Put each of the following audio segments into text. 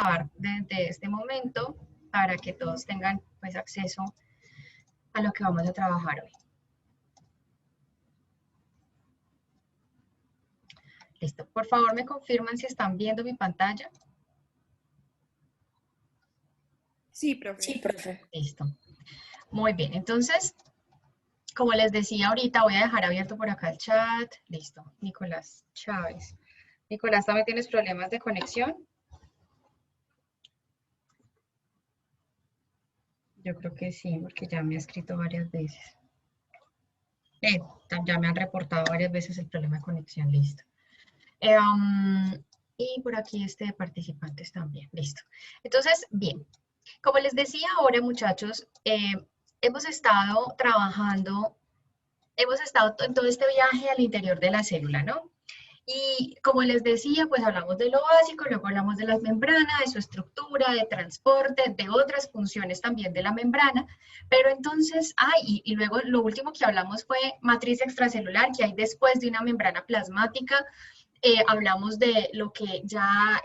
grabar desde este momento para que todos tengan pues acceso a lo que vamos a trabajar hoy. Listo. Por favor, me confirman si están viendo mi pantalla. Sí, profe. Sí, profe. Listo. Muy bien. Entonces, como les decía ahorita, voy a dejar abierto por acá el chat. Listo. Nicolás Chávez. Nicolás, ¿también tienes problemas de conexión? Yo creo que sí, porque ya me ha escrito varias veces. Ya me han reportado varias veces el problema de conexión. Listo. Y por aquí de participantes también. Listo. Entonces, bien. Como les decía ahora, muchachos, hemos estado trabajando, hemos estado en todo este viaje al interior de la célula, ¿no? Y como les decía, pues hablamos de lo básico, luego hablamos de la membrana, de su estructura, de transporte, de otras funciones también de la membrana, pero entonces, y luego lo último que hablamos fue matriz extracelular, que hay después de una membrana plasmática. Hablamos de lo que ya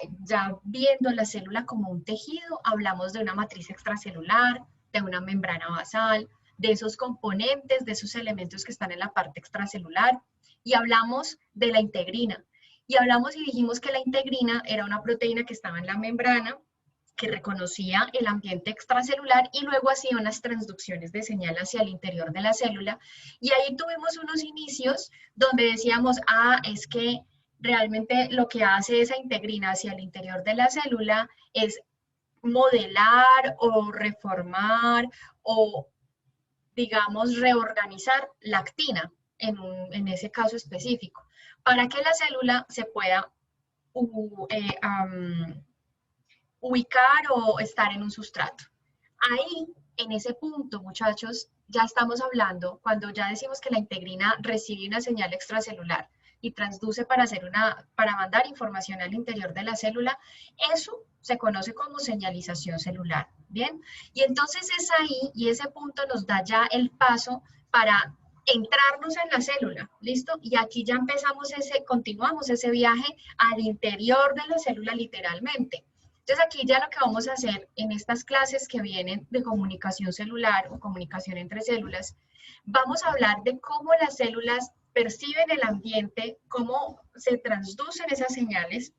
viendo la célula como un tejido, hablamos de una matriz extracelular, de una membrana basal, de esos componentes, de esos elementos que están en la parte extracelular, y hablamos de la integrina. Y hablamos y dijimos que la integrina era una proteína que estaba en la membrana, que reconocía el ambiente extracelular y luego hacía unas transducciones de señal hacia el interior de la célula. Y ahí tuvimos unos inicios donde decíamos, es que realmente lo que hace esa integrina hacia el interior de la célula es modelar o reformar o, digamos, reorganizar la actina en ese caso específico, para que la célula se pueda ubicar o estar en un sustrato. Ahí, en ese punto, muchachos, ya estamos hablando, cuando ya decimos que la integrina recibe una señal extracelular y transduce para mandar información al interior de la célula, eso se conoce como señalización celular, ¿bien? Y entonces es ahí, y ese punto nos da ya el paso para entrarnos en la célula, ¿listo? Y aquí ya continuamos ese viaje al interior de la célula literalmente. Entonces aquí ya lo que vamos a hacer en estas clases que vienen de comunicación celular o comunicación entre células, vamos a hablar de cómo las células perciben el ambiente, cómo se transducen esas señales,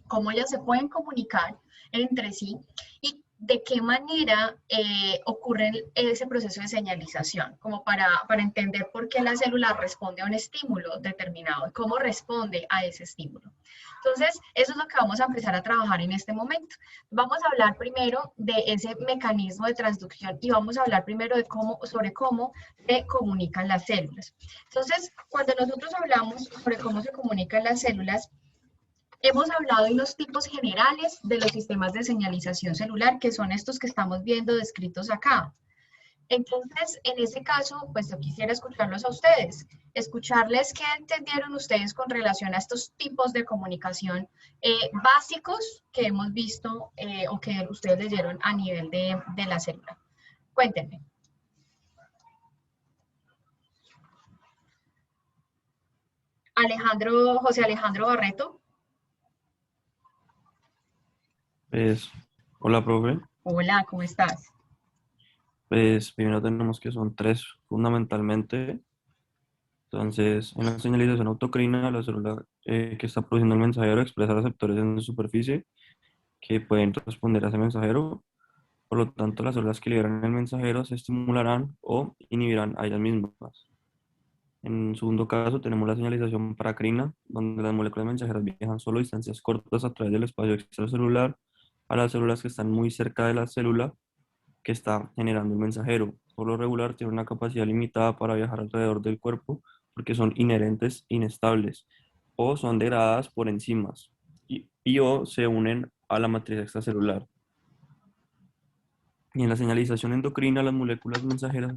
cómo ellas se pueden comunicar entre sí y de qué manera ocurre ese proceso de señalización, como para entender por qué la célula responde a un estímulo determinado y cómo responde a ese estímulo. Entonces, eso es lo que vamos a empezar a trabajar en este momento. Vamos a hablar primero de ese mecanismo de transducción y vamos a hablar primero sobre cómo se comunican las células. Entonces, cuando nosotros hablamos sobre cómo se comunican las células, hemos hablado de los tipos generales de los sistemas de señalización celular, que son estos que estamos viendo descritos acá. Entonces, en ese caso, pues yo quisiera escucharlos a ustedes, escucharles qué entendieron ustedes con relación a estos tipos de comunicación básicos que hemos visto o que ustedes leyeron a nivel de la célula. Cuéntenme. José Alejandro Barreto. Pues, hola, profe. Hola, ¿cómo estás? Pues primero tenemos que son tres fundamentalmente. Entonces, en la señalización autocrina, la célula que está produciendo el mensajero expresa receptores en su superficie que pueden responder a ese mensajero. Por lo tanto, las células que liberan el mensajero se estimularán o inhibirán a ellas mismas. En un segundo caso, tenemos la señalización paracrina, donde las moléculas mensajeras viajan solo distancias cortas a través del espacio extracelular a las células que están muy cerca de la célula que está generando el mensajero. Por lo regular, tiene una capacidad limitada para viajar alrededor del cuerpo porque son inherentes inestables o son degradadas por enzimas y o se unen a la matriz extracelular. Y en la señalización endocrina, las moléculas mensajeras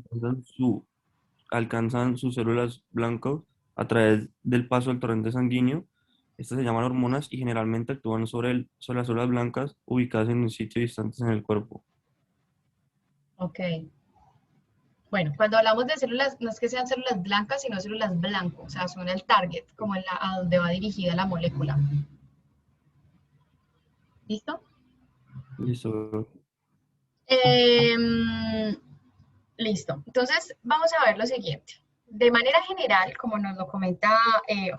alcanzan sus células blancas a través del paso del torrente sanguíneo. Estas se llaman hormonas y generalmente actúan sobre las células blancas ubicadas en un sitio distantes en el cuerpo. Ok. Bueno, cuando hablamos de células, no es que sean células blancas, sino células blanco, o sea, son el target, como a donde va dirigida la molécula. ¿Listo? Listo. Em, Listo. Entonces, vamos a ver lo siguiente. De manera general, como nos lo comenta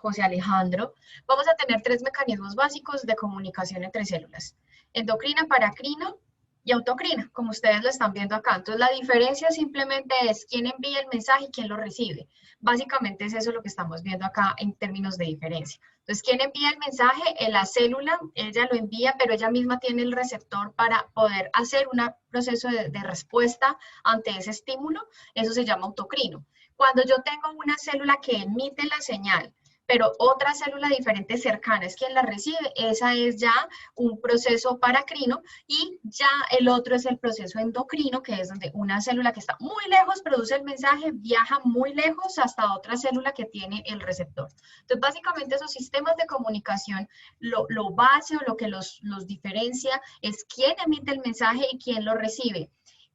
José Alejandro, vamos a tener tres mecanismos básicos de comunicación entre células: endocrina, paracrina y autocrina, como ustedes lo están viendo acá. Entonces, la diferencia simplemente es quién envía el mensaje y quién lo recibe. Básicamente es eso lo que estamos viendo acá en términos de diferencia. Entonces, ¿quién envía el mensaje? En la célula, ella lo envía, pero ella misma tiene el receptor para poder hacer un proceso de respuesta ante ese estímulo. Eso se llama autocrino. Cuando yo tengo una célula que emite la señal, pero otra célula diferente cercana es quien la recibe, esa es ya un proceso paracrino, y ya el otro es el proceso endocrino, que es donde una célula que está muy lejos produce el mensaje, viaja muy lejos hasta otra célula que tiene el receptor. Entonces, básicamente esos sistemas de comunicación, lo base o lo que los diferencia es quién emite el mensaje y quién lo recibe.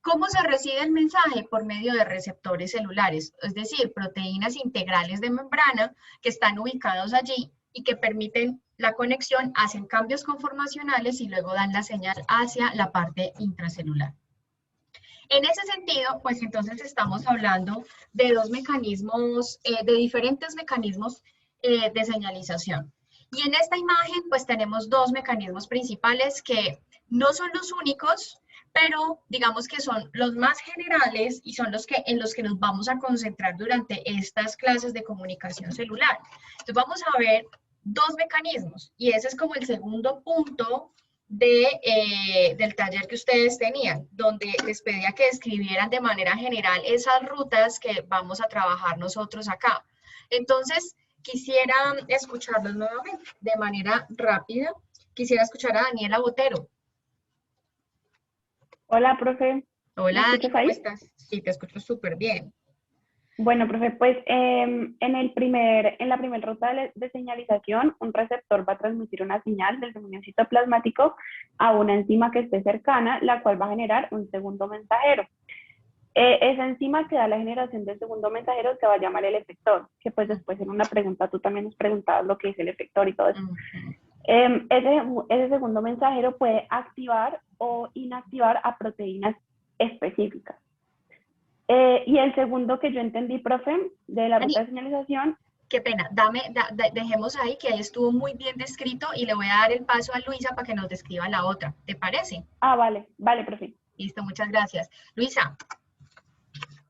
¿Cómo se recibe el mensaje? Por medio de receptores celulares, es decir, proteínas integrales de membrana que están ubicados allí y que permiten la conexión, hacen cambios conformacionales y luego dan la señal hacia la parte intracelular. En ese sentido, pues entonces estamos hablando de dos mecanismos, de diferentes mecanismos de señalización. Y en esta imagen, pues tenemos dos mecanismos principales que no son los únicos, pero digamos que son los más generales y son los que, en los que nos vamos a concentrar durante estas clases de comunicación celular. Entonces vamos a ver dos mecanismos, y ese es como el segundo punto del taller que ustedes tenían, donde les pedía que describieran de manera general esas rutas que vamos a trabajar nosotros acá. Entonces, quisiera escucharlos nuevamente de manera rápida. Quisiera escuchar a Daniela Botero. Hola, profe. ¿Me Hola, Dani, escuchas ¿cómo ahí? estás? Sí, te escucho súper bien. Bueno, profe, pues en la primera ruta de señalización, un receptor va a transmitir una señal del dominio citoplasmático a una enzima que esté cercana, la cual va a generar un segundo mensajero. Esa enzima que da la generación del segundo mensajero se va a llamar el efector, que pues después en una pregunta tú también nos preguntabas lo que es el efector y todo eso. Ese segundo mensajero puede activar o inactivar a proteínas específicas. Y el segundo que yo entendí, profe, de la ruta Dani, de señalización. qué pena, dejemos ahí que ahí estuvo muy bien descrito y le voy a dar el paso a Luisa para que nos describa la otra. ¿Te parece? Ah, vale, profe. Listo, muchas gracias. Luisa.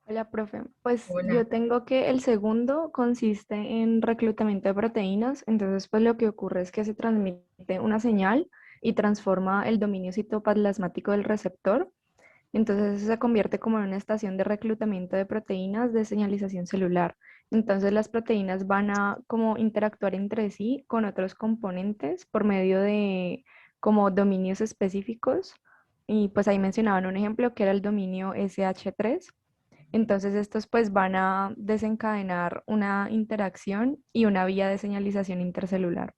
Hola, profe. Pues Hola. yo tengo que el segundo consiste en reclutamiento de proteínas. Entonces, pues lo que ocurre es que se transmite una señal y transforma el dominio citoplasmático del receptor. Entonces, eso se convierte como en una estación de reclutamiento de proteínas de señalización celular. Entonces, las proteínas van a como interactuar entre sí con otros componentes por medio de como dominios específicos. Y pues ahí mencionaban un ejemplo que era el dominio SH3. Entonces estos pues van a desencadenar una interacción y una vía de señalización intercelular.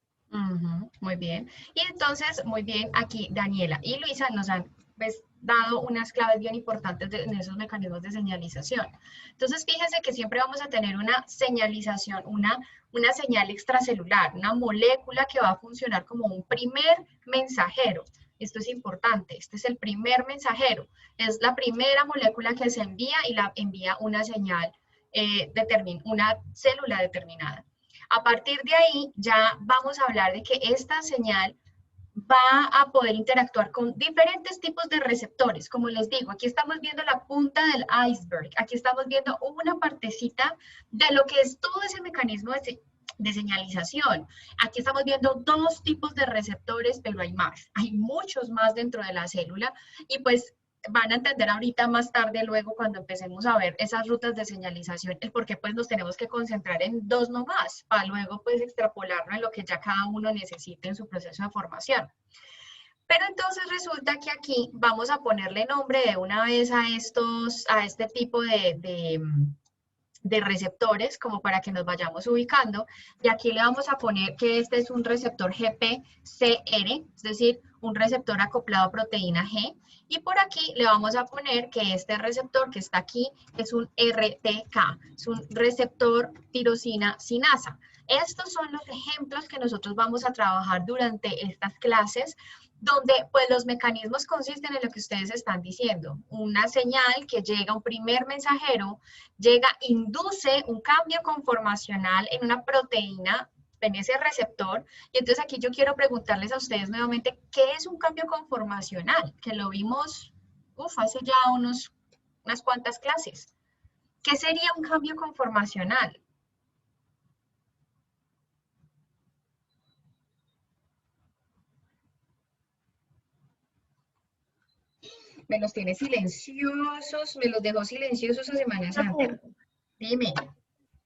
Muy bien. Y entonces, muy bien, aquí Daniela y Luisa nos han pues, dado unas claves bien importantes en esos mecanismos de señalización. Entonces, fíjense que siempre vamos a tener una señalización, una señal extracelular, una molécula que va a funcionar como un primer mensajero. Esto es importante, este es el primer mensajero. Es la primera molécula que se envía y la envía una señal, una célula determinada. A partir de ahí ya vamos a hablar de que esta señal va a poder interactuar con diferentes tipos de receptores. Como les digo, aquí estamos viendo la punta del iceberg, aquí estamos viendo una partecita de lo que es todo ese mecanismo de señalización. Aquí estamos viendo dos tipos de receptores, pero hay más, hay muchos más dentro de la célula, y pues van a entender ahorita más tarde, luego cuando empecemos a ver esas rutas de señalización, el por qué pues nos tenemos que concentrar en dos nomás, para luego pues extrapolarlo en lo que ya cada uno necesite en su proceso de formación. Pero entonces resulta que aquí vamos a ponerle nombre de una vez a este tipo de receptores, como para que nos vayamos ubicando, y aquí le vamos a poner que este es un receptor GPCR, es decir, un receptor acoplado a proteína G, y por aquí le vamos a poner que este receptor que está aquí es un RTK, es un receptor tirosina sinasa. Estos son los ejemplos que nosotros vamos a trabajar durante estas clases donde pues los mecanismos consisten en lo que ustedes están diciendo. Una señal que llega, un primer mensajero, llega, induce un cambio conformacional en una proteína, en ese receptor, y entonces aquí yo quiero preguntarles a ustedes nuevamente, ¿qué es un cambio conformacional? Que lo vimos, hace ya unas cuantas clases. ¿Qué sería un cambio conformacional? Me los tiene silenciosos, me los dejó silenciosos a Semana Santa. Dime.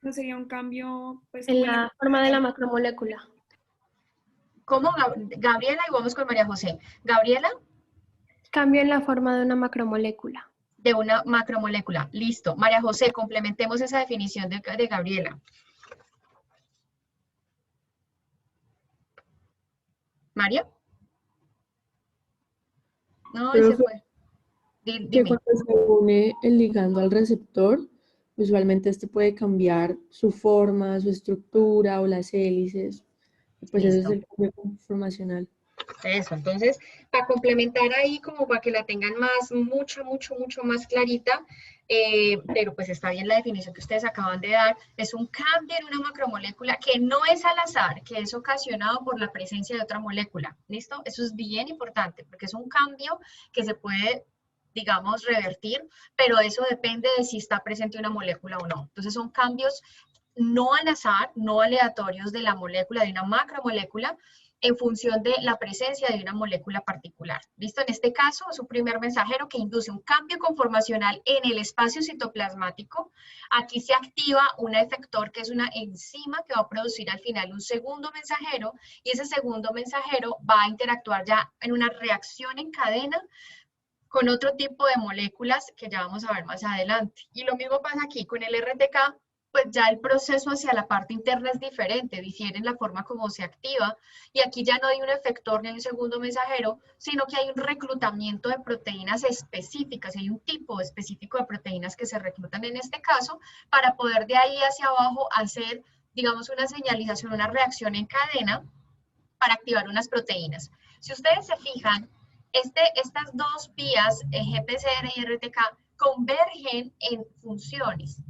No sería un cambio, pues, en la forma de la macromolécula. ¿Cómo, Gabriela? Y vamos con María José. Gabriela. Cambio en la forma de una macromolécula. De una macromolécula. Listo. María José, complementemos esa definición de Gabriela. ¿María? No, se fue. Que Dime. cuando se une el ligando al receptor, usualmente este puede cambiar su forma, su estructura o las hélices. Pues ese es el cambio conformacional. Eso, entonces, para complementar ahí, como para que la tengan mucho más clarita, pero pues está bien la definición que ustedes acaban de dar, es un cambio en una macromolécula que no es al azar, que es ocasionado por la presencia de otra molécula, ¿listo? Eso es bien importante, porque es un cambio que se puede, digamos, revertir, pero eso depende de si está presente una molécula o no. Entonces son cambios no al azar, no aleatorios de la molécula, de una macromolécula, en función de la presencia de una molécula particular. ¿Listo? En este caso es un primer mensajero que induce un cambio conformacional en el espacio citoplasmático. Aquí se activa un efector que es una enzima que va a producir al final un segundo mensajero y ese segundo mensajero va a interactuar ya en una reacción en cadena con otro tipo de moléculas que ya vamos a ver más adelante. Y lo mismo pasa aquí con el RTK, pues ya el proceso hacia la parte interna es diferente, difiere en la forma como se activa, y aquí ya no hay un efector ni un segundo mensajero, sino que hay un reclutamiento de proteínas específicas, hay un tipo específico de proteínas que se reclutan en este caso, para poder de ahí hacia abajo hacer, digamos, una señalización, una reacción en cadena, para activar unas proteínas. Si ustedes se fijan, estas dos vías, GPCR y RTK, convergen en funciones.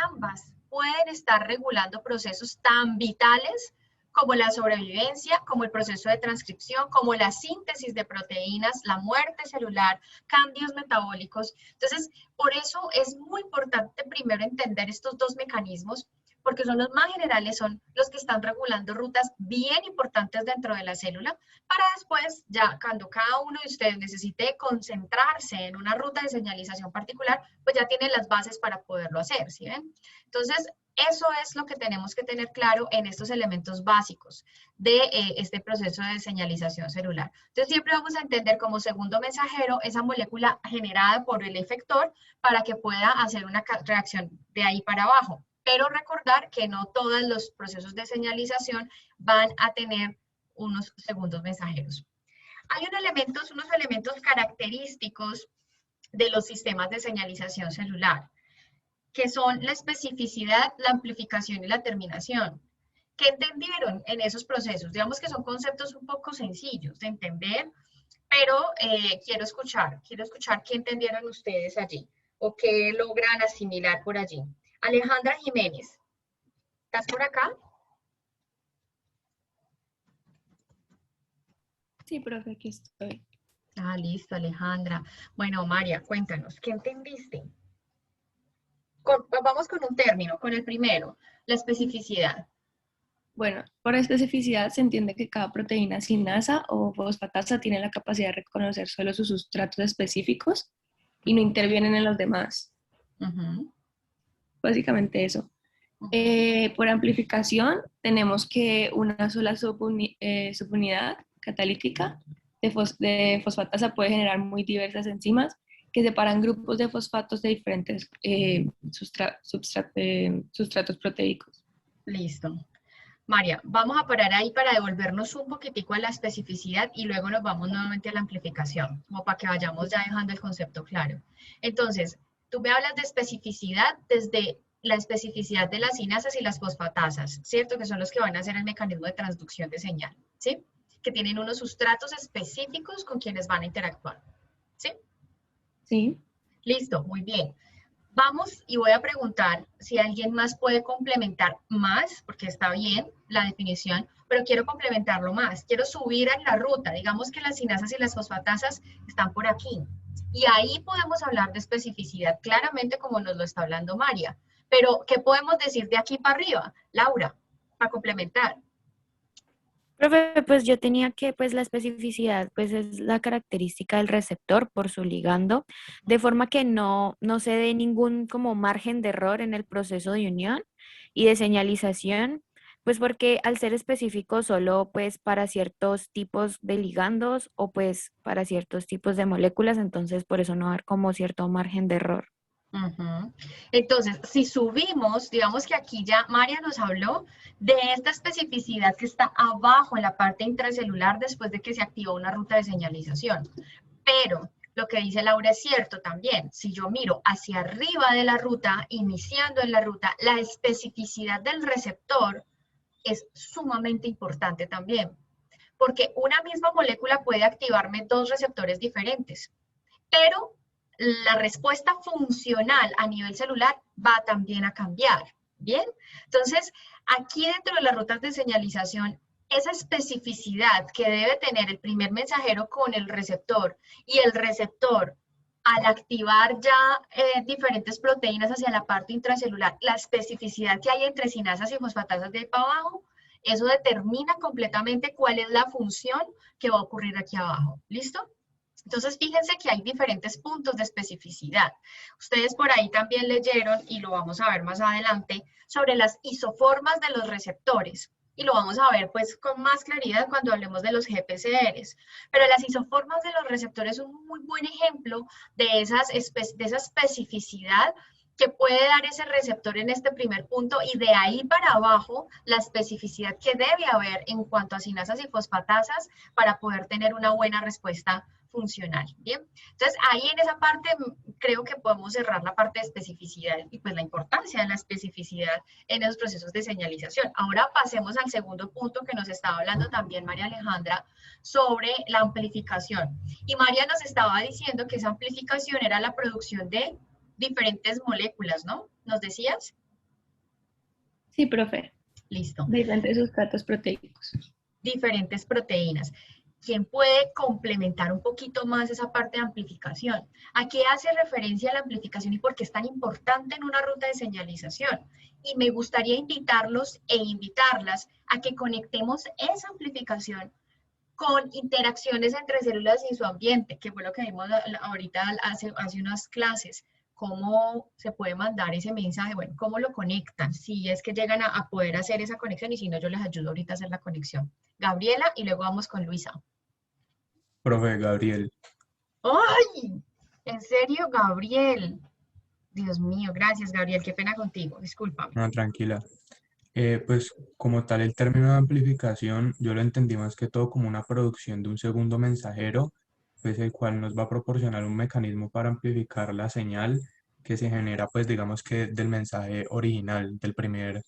Ambas pueden estar regulando procesos tan vitales como la sobrevivencia, como el proceso de transcripción, como la síntesis de proteínas, la muerte celular, cambios metabólicos. Entonces, por eso es muy importante primero entender estos dos mecanismos, porque son los más generales, son los que están regulando rutas bien importantes dentro de la célula, para después, ya cuando cada uno de ustedes necesite concentrarse en una ruta de señalización particular, pues ya tienen las bases para poderlo hacer, ¿sí ven? Entonces, eso es lo que tenemos que tener claro en estos elementos básicos de este proceso de señalización celular. Entonces, siempre vamos a entender como segundo mensajero esa molécula generada por el efector para que pueda hacer una reacción de ahí para abajo. Pero recordar que no todos los procesos de señalización van a tener unos segundos mensajeros. Hay unos elementos característicos de los sistemas de señalización celular, que son la especificidad, la amplificación y la terminación. ¿Qué entendieron en esos procesos? Digamos que son conceptos un poco sencillos de entender, pero quiero escuchar qué entendieron ustedes allí o qué logran asimilar por allí. Alejandra Jiménez, ¿estás por acá? Sí, profe, aquí estoy. Ah, listo, Alejandra. Bueno, María, cuéntanos, ¿qué entendiste? Vamos con un término, con el primero, la especificidad. Bueno, por especificidad se entiende que cada proteína sinasa o fosfatasa tiene la capacidad de reconocer solo sus sustratos específicos y no intervienen en los demás. Básicamente eso. Por amplificación tenemos que una sola subunidad catalítica de fosfatasa puede generar muy diversas enzimas que separan grupos de fosfatos de diferentes sustratos proteicos. Listo. María, vamos a parar ahí para devolvernos un poquitico a la especificidad y luego nos vamos nuevamente a la amplificación, como para que vayamos ya dejando el concepto claro. Entonces, tú me hablas de especificidad desde la especificidad de las sinasas y las fosfatasas, ¿cierto? Que son los que van a hacer el mecanismo de transducción de señal, ¿sí? que tienen unos sustratos específicos con quienes van a interactuar. ¿Sí? Sí. Listo, muy bien. Vamos y voy a preguntar si alguien más puede complementar más, porque está bien la definición, pero quiero complementarlo más. Quiero subir en la ruta. Digamos que las cinasas y las fosfatasas están por aquí. Y ahí podemos hablar de especificidad claramente como nos lo está hablando María. Pero, ¿qué podemos decir de aquí para arriba? Laura, para complementar. Profe, pues yo tenía que, pues la especificidad, pues es la característica del receptor por su ligando, de forma que no se dé ningún como margen de error en el proceso de unión y de señalización, pues porque al ser específico solo pues para ciertos tipos de ligandos o pues para ciertos tipos de moléculas, entonces por eso no va a haber como cierto margen de error. Ujú. Entonces, si subimos, digamos que aquí ya María nos habló de esta especificidad que está abajo en la parte intracelular después de que se activó una ruta de señalización. Pero lo que dice Laura es cierto también. Si yo miro hacia arriba de la ruta, iniciando en la ruta, la especificidad del receptor es sumamente importante también. Porque una misma molécula puede activarme dos receptores diferentes. Pero la respuesta funcional a nivel celular va también a cambiar, ¿bien? Entonces, aquí dentro de las rutas de señalización, esa especificidad que debe tener el primer mensajero con el receptor y el receptor al activar ya diferentes proteínas hacia la parte intracelular, la especificidad que hay entre cinasas y fosfatasas de ahí para abajo, eso determina completamente cuál es la función que va a ocurrir aquí abajo, ¿listo? Entonces, fíjense que hay diferentes puntos de especificidad. Ustedes por ahí también leyeron, y lo vamos a ver más adelante, sobre las isoformas de los receptores. Y lo vamos a ver pues con más claridad cuando hablemos de los GPCRs. Pero las isoformas de los receptores son un muy buen ejemplo de esa especificidad que puede dar ese receptor en este primer punto y de ahí para abajo la especificidad que debe haber en cuanto a cinasas y fosfatasas para poder tener una buena respuesta funcional, ¿bien? Entonces, ahí en esa parte creo que podemos cerrar la parte de especificidad y pues la importancia de la especificidad en esos procesos de señalización. Ahora pasemos al segundo punto que nos estaba hablando también María Alejandra sobre la amplificación. Y María nos estaba diciendo que esa amplificación era la producción de diferentes moléculas, ¿no? ¿Nos decías? Sí, profe. Listo. Diferentes sustratos proteicos. Diferentes proteínas. ¿Quién puede complementar un poquito más esa parte de amplificación? ¿A qué hace referencia la amplificación y por qué es tan importante en una ruta de señalización? Y me gustaría invitarlos e invitarlas a que conectemos esa amplificación con interacciones entre células y su ambiente, que fue lo que vimos ahorita hace unas clases. Cómo se puede mandar ese mensaje, bueno, cómo lo conectan, si es que llegan a poder hacer esa conexión y si no, yo les ayudo ahorita a hacer la conexión. Gabriela y luego vamos con Luisa. Profe Gabriel. ¡Ay! ¿En serio, Gabriel? Dios mío, gracias, Gabriel, qué pena contigo, disculpa. No, tranquila. Pues como tal el término de amplificación yo lo entendí más que todo como una producción de un segundo mensajero, pues el cual nos va a proporcionar un mecanismo para amplificar la señal que se genera pues digamos que del mensaje original, del primer,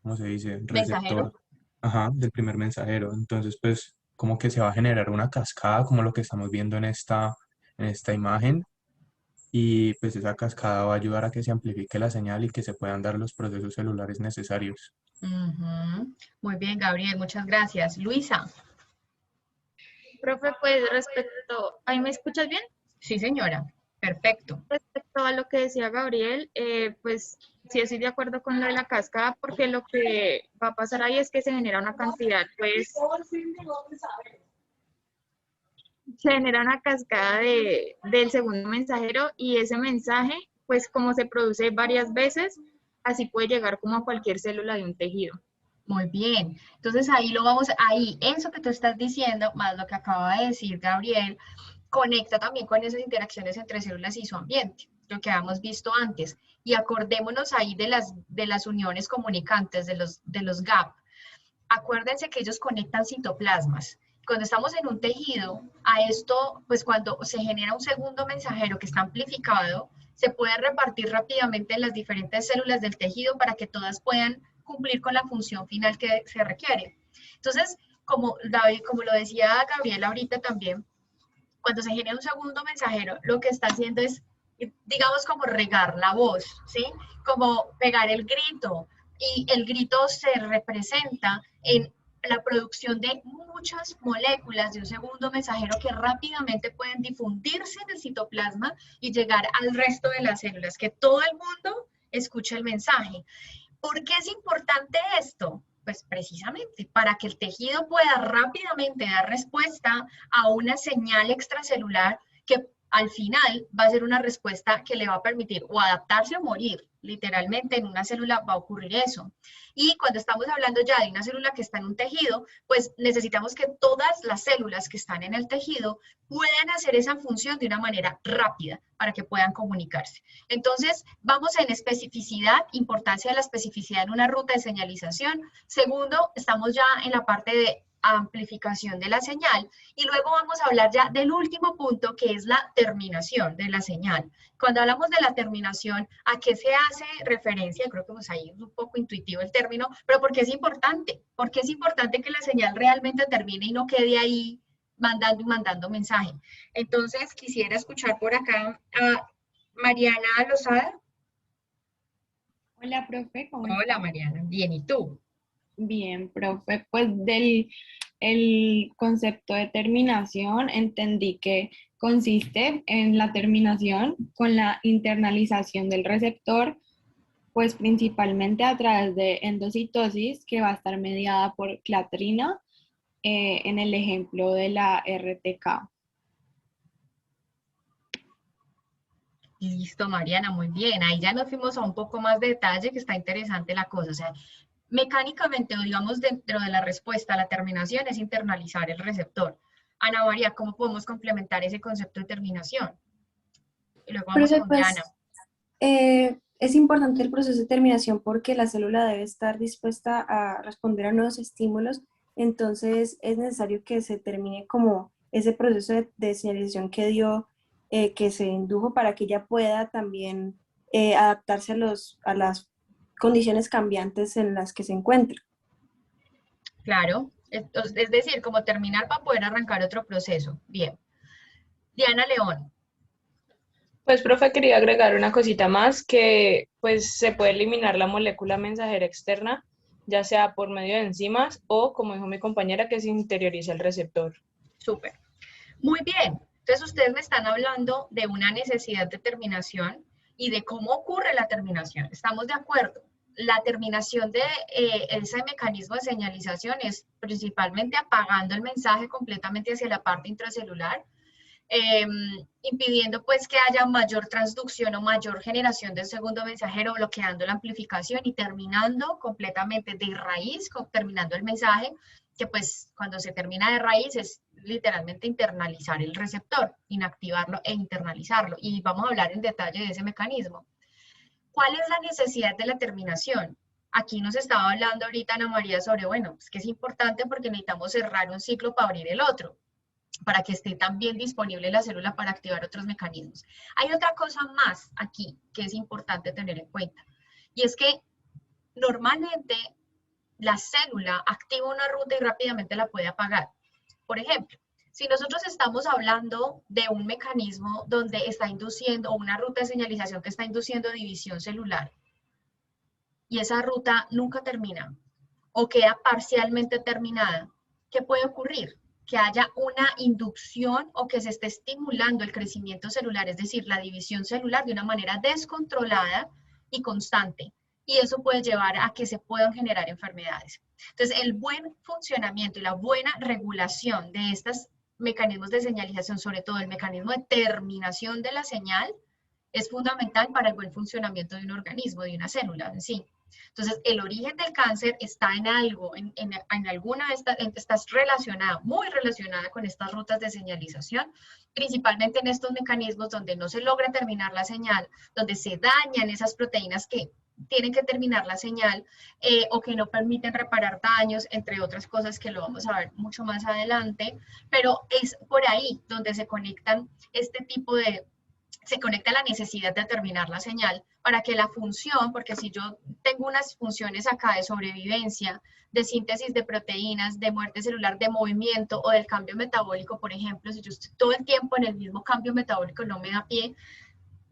¿cómo se dice? ¿Mensajero? Receptor. Ajá, del primer mensajero. Entonces pues como que se va a generar una cascada como lo que estamos viendo en esta imagen. Y pues esa cascada va a ayudar a que se amplifique la señal y que se puedan dar los procesos celulares necesarios. Muy bien, Gabriel, muchas gracias. Luisa. Profe, pues respecto, ¿ahí me escuchas bien? Sí, señora, perfecto. Respecto a lo que decía Gabriel, pues sí estoy de acuerdo con lo de la cascada, porque lo que va a pasar ahí es que se genera una cantidad, pues, se genera una cascada del segundo mensajero y ese mensaje, pues como se produce varias veces, así puede llegar como a cualquier célula de un tejido. Muy bien, entonces ahí eso que tú estás diciendo, más lo que acaba de decir Gabriel, conecta también con esas interacciones entre células y su ambiente, lo que habíamos visto antes. Y acordémonos ahí de las uniones comunicantes, de los GAP. Acuérdense que ellos conectan citoplasmas. Cuando estamos en un tejido, a esto, pues cuando se genera un segundo mensajero que está amplificado, se puede repartir rápidamente en las diferentes células del tejido para que todas puedan cumplir con la función final que se requiere. Entonces, como, David, como lo decía Gabriela ahorita también, cuando se genera un segundo mensajero, lo que está haciendo es, digamos, como regar la voz, ¿sí? Como pegar el grito, y el grito se representa en la producción de muchas moléculas de un segundo mensajero que rápidamente pueden difundirse en el citoplasma y llegar al resto de las células, que todo el mundo escuche el mensaje. ¿Por qué es importante esto? Pues precisamente para que el tejido pueda rápidamente dar respuesta a una señal extracelular que al final va a ser una respuesta que le va a permitir o adaptarse o morir. Literalmente en una célula va a ocurrir eso. Y cuando estamos hablando ya de una célula que está en un tejido, pues necesitamos que todas las células que están en el tejido puedan hacer esa función de una manera rápida para que puedan comunicarse. Entonces, vamos en especificidad, importancia de la especificidad en una ruta de señalización. Segundo, estamos ya en la parte de amplificación de la señal, y luego vamos a hablar ya del último punto, que es la terminación de la señal. Cuando hablamos de la terminación, ¿a qué se hace referencia? Creo que pues ahí es un poco intuitivo el término, pero ¿por qué es importante? Porque es importante que la señal realmente termine y no quede ahí mandando y mandando mensaje. Entonces, quisiera escuchar por acá a Mariana Lozada. Hola, profe, ¿cómo Hola, está? Mariana. Bien, ¿y tú? Bien, profe, pues del el concepto de terminación entendí que consiste en la terminación con la internalización del receptor, pues principalmente a través de endocitosis, que va a estar mediada por clatrina, en el ejemplo de la RTK. Listo, Mariana, muy bien. Ahí ya nos fuimos a un poco más de detalle, que está interesante la cosa. O sea, mecánicamente, o digamos dentro de la respuesta a la terminación, es internalizar el receptor. Ana María, ¿cómo podemos complementar ese concepto de terminación? Y luego vamos Profe, con pues Diana. es importante el proceso de terminación porque la célula debe estar dispuesta a responder a nuevos estímulos, entonces es necesario que se termine como ese proceso de señalización que dio, que se indujo para que ella pueda también adaptarse a las condiciones cambiantes en las que se encuentra. Claro, es decir, como terminar para poder arrancar otro proceso. Bien. Diana León. Pues, profe, quería agregar una cosita más, que pues se puede eliminar la molécula mensajera externa, ya sea por medio de enzimas o, como dijo mi compañera, que se interioriza el receptor. Súper. Muy bien. Entonces ustedes me están hablando de una necesidad de terminación y de cómo ocurre la terminación. ¿Estamos de acuerdo? La terminación de ese mecanismo de señalización es principalmente apagando el mensaje completamente hacia la parte intracelular, impidiendo pues que haya mayor transducción o mayor generación del segundo mensajero, bloqueando la amplificación y terminando completamente de raíz, terminando el mensaje, que pues cuando se termina de raíz es literalmente internalizar el receptor, inactivarlo e internalizarlo. Y vamos a hablar en detalle de ese mecanismo. ¿Cuál es la necesidad de la terminación? Aquí nos estaba hablando ahorita Ana María sobre, bueno, es que es importante porque necesitamos cerrar un ciclo para abrir el otro, para que esté también disponible la célula para activar otros mecanismos. Hay otra cosa más aquí que es importante tener en cuenta, y es que normalmente la célula activa una ruta y rápidamente la puede apagar. Por ejemplo, si nosotros estamos hablando de un mecanismo donde está induciendo, o una ruta de señalización que está induciendo división celular, y esa ruta nunca termina, o queda parcialmente terminada, ¿qué puede ocurrir? Que haya una inducción o que se esté estimulando el crecimiento celular, es decir, la división celular de una manera descontrolada y constante. Y eso puede llevar a que se puedan generar enfermedades. Entonces, el buen funcionamiento y la buena regulación de estos mecanismos de señalización, sobre todo el mecanismo de terminación de la señal, es fundamental para el buen funcionamiento de un organismo, de una célula en sí. Entonces, el origen del cáncer está en algo, en alguna de estas, está relacionada, muy relacionada con estas rutas de señalización, principalmente en estos mecanismos donde no se logra terminar la señal, donde se dañan esas proteínas que tienen que terminar la señal o que no permiten reparar daños, entre otras cosas que lo vamos a ver mucho más adelante, pero es por ahí donde se conectan este tipo de se conecta a la necesidad de terminar la señal para que la función, porque si yo tengo unas funciones acá de sobrevivencia, de síntesis de proteínas, de muerte celular, de movimiento o del cambio metabólico, por ejemplo, si yo estoy todo el tiempo en el mismo cambio metabólico, no me da pie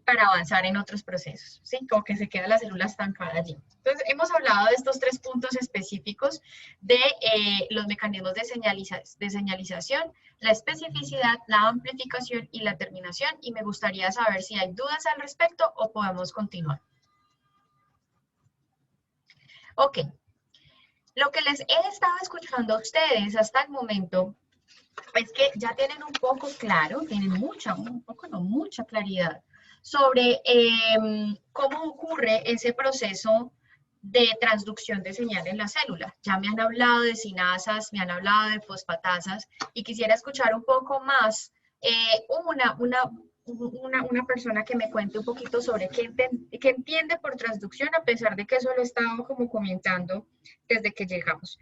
para avanzar en otros procesos, ¿sí? Como que se queda la célula estancada allí. Entonces, hemos hablado de estos 3 puntos específicos de los mecanismos de señalización, la especificidad, la amplificación y la terminación, y me gustaría saber si hay dudas al respecto o podemos continuar. Ok. Lo que les he estado escuchando a ustedes hasta el momento es que ya tienen un poco claro, tienen mucha claridad sobre cómo ocurre ese proceso de transducción de señal en la célula. Ya me han hablado de sinasas, me han hablado de fosfatasas, y quisiera escuchar un poco más una persona que me cuente un poquito sobre qué entiende por transducción, a pesar de que eso lo he estado como comentando desde que llegamos.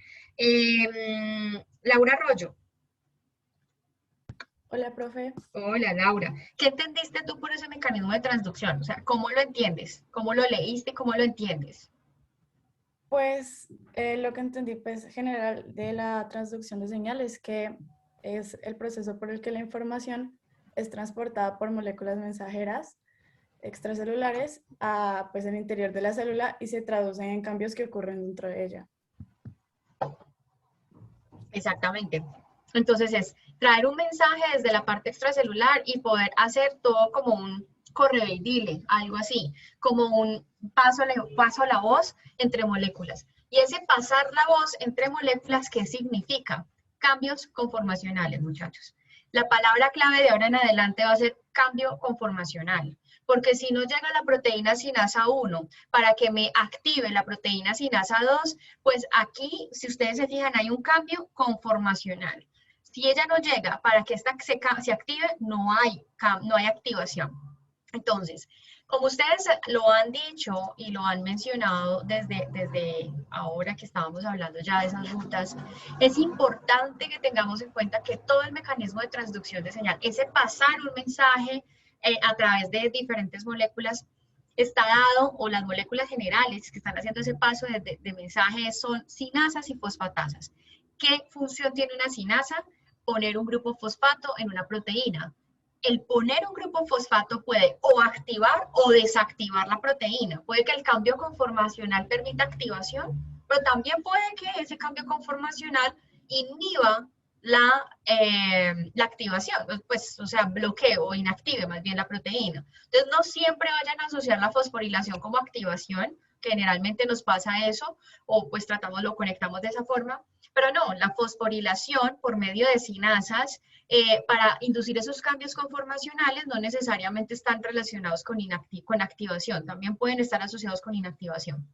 Laura Arroyo. Hola, profe. Hola, Laura. ¿Qué entendiste tú por ese mecanismo de transducción? O sea, ¿cómo lo entiendes? ¿Cómo lo leíste? ¿Cómo lo entiendes? Pues lo que entendí pues general de la transducción de señal es que es el proceso por el que la información es transportada por moléculas mensajeras extracelulares a pues el interior de la célula y se traducen en cambios que ocurren dentro de ella. Exactamente. Entonces es traer un mensaje desde la parte extracelular y poder hacer todo como un correo y dile, algo así, como un paso a la voz entre moléculas. Y ese pasar la voz entre moléculas, ¿qué significa? Cambios conformacionales, muchachos. La palabra clave de ahora en adelante va a ser cambio conformacional, porque si no llega la proteína sinasa 1 para que me active la proteína sinasa 2, pues aquí, si ustedes se fijan, hay un cambio conformacional. Si ella no llega para que esta se active, no hay activación. Entonces, como ustedes lo han dicho y lo han mencionado desde ahora que estábamos hablando ya de esas rutas, es importante que tengamos en cuenta que todo el mecanismo de transducción de señal, ese pasar un mensaje a través de diferentes moléculas, está dado, o las moléculas generales que están haciendo ese paso de mensajes son sinasas y fosfatasas. ¿Qué función tiene una sinasa? Poner un grupo fosfato en una proteína. El poner un grupo fosfato puede o activar o desactivar la proteína. Puede que el cambio conformacional permita activación, pero también puede que ese cambio conformacional inhiba la activación, pues, o sea, bloqueo o inactive más bien la proteína. Entonces, no siempre vayan a asociar la fosforilación como activación, que generalmente nos pasa eso, o pues lo conectamos de esa forma, pero no, la fosforilación por medio de sinasas para inducir esos cambios conformacionales no necesariamente están relacionados con activación, también pueden estar asociados con inactivación.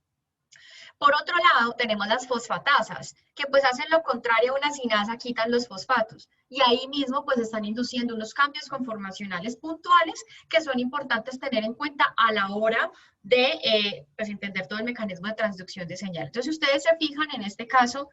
Por otro lado, tenemos las fosfatasas, que pues hacen lo contrario a una sinasa, quitan los fosfatos. Y ahí mismo pues están induciendo unos cambios conformacionales puntuales que son importantes tener en cuenta a la hora de pues entender todo el mecanismo de transducción de señal. Entonces, si ustedes se fijan, en este caso,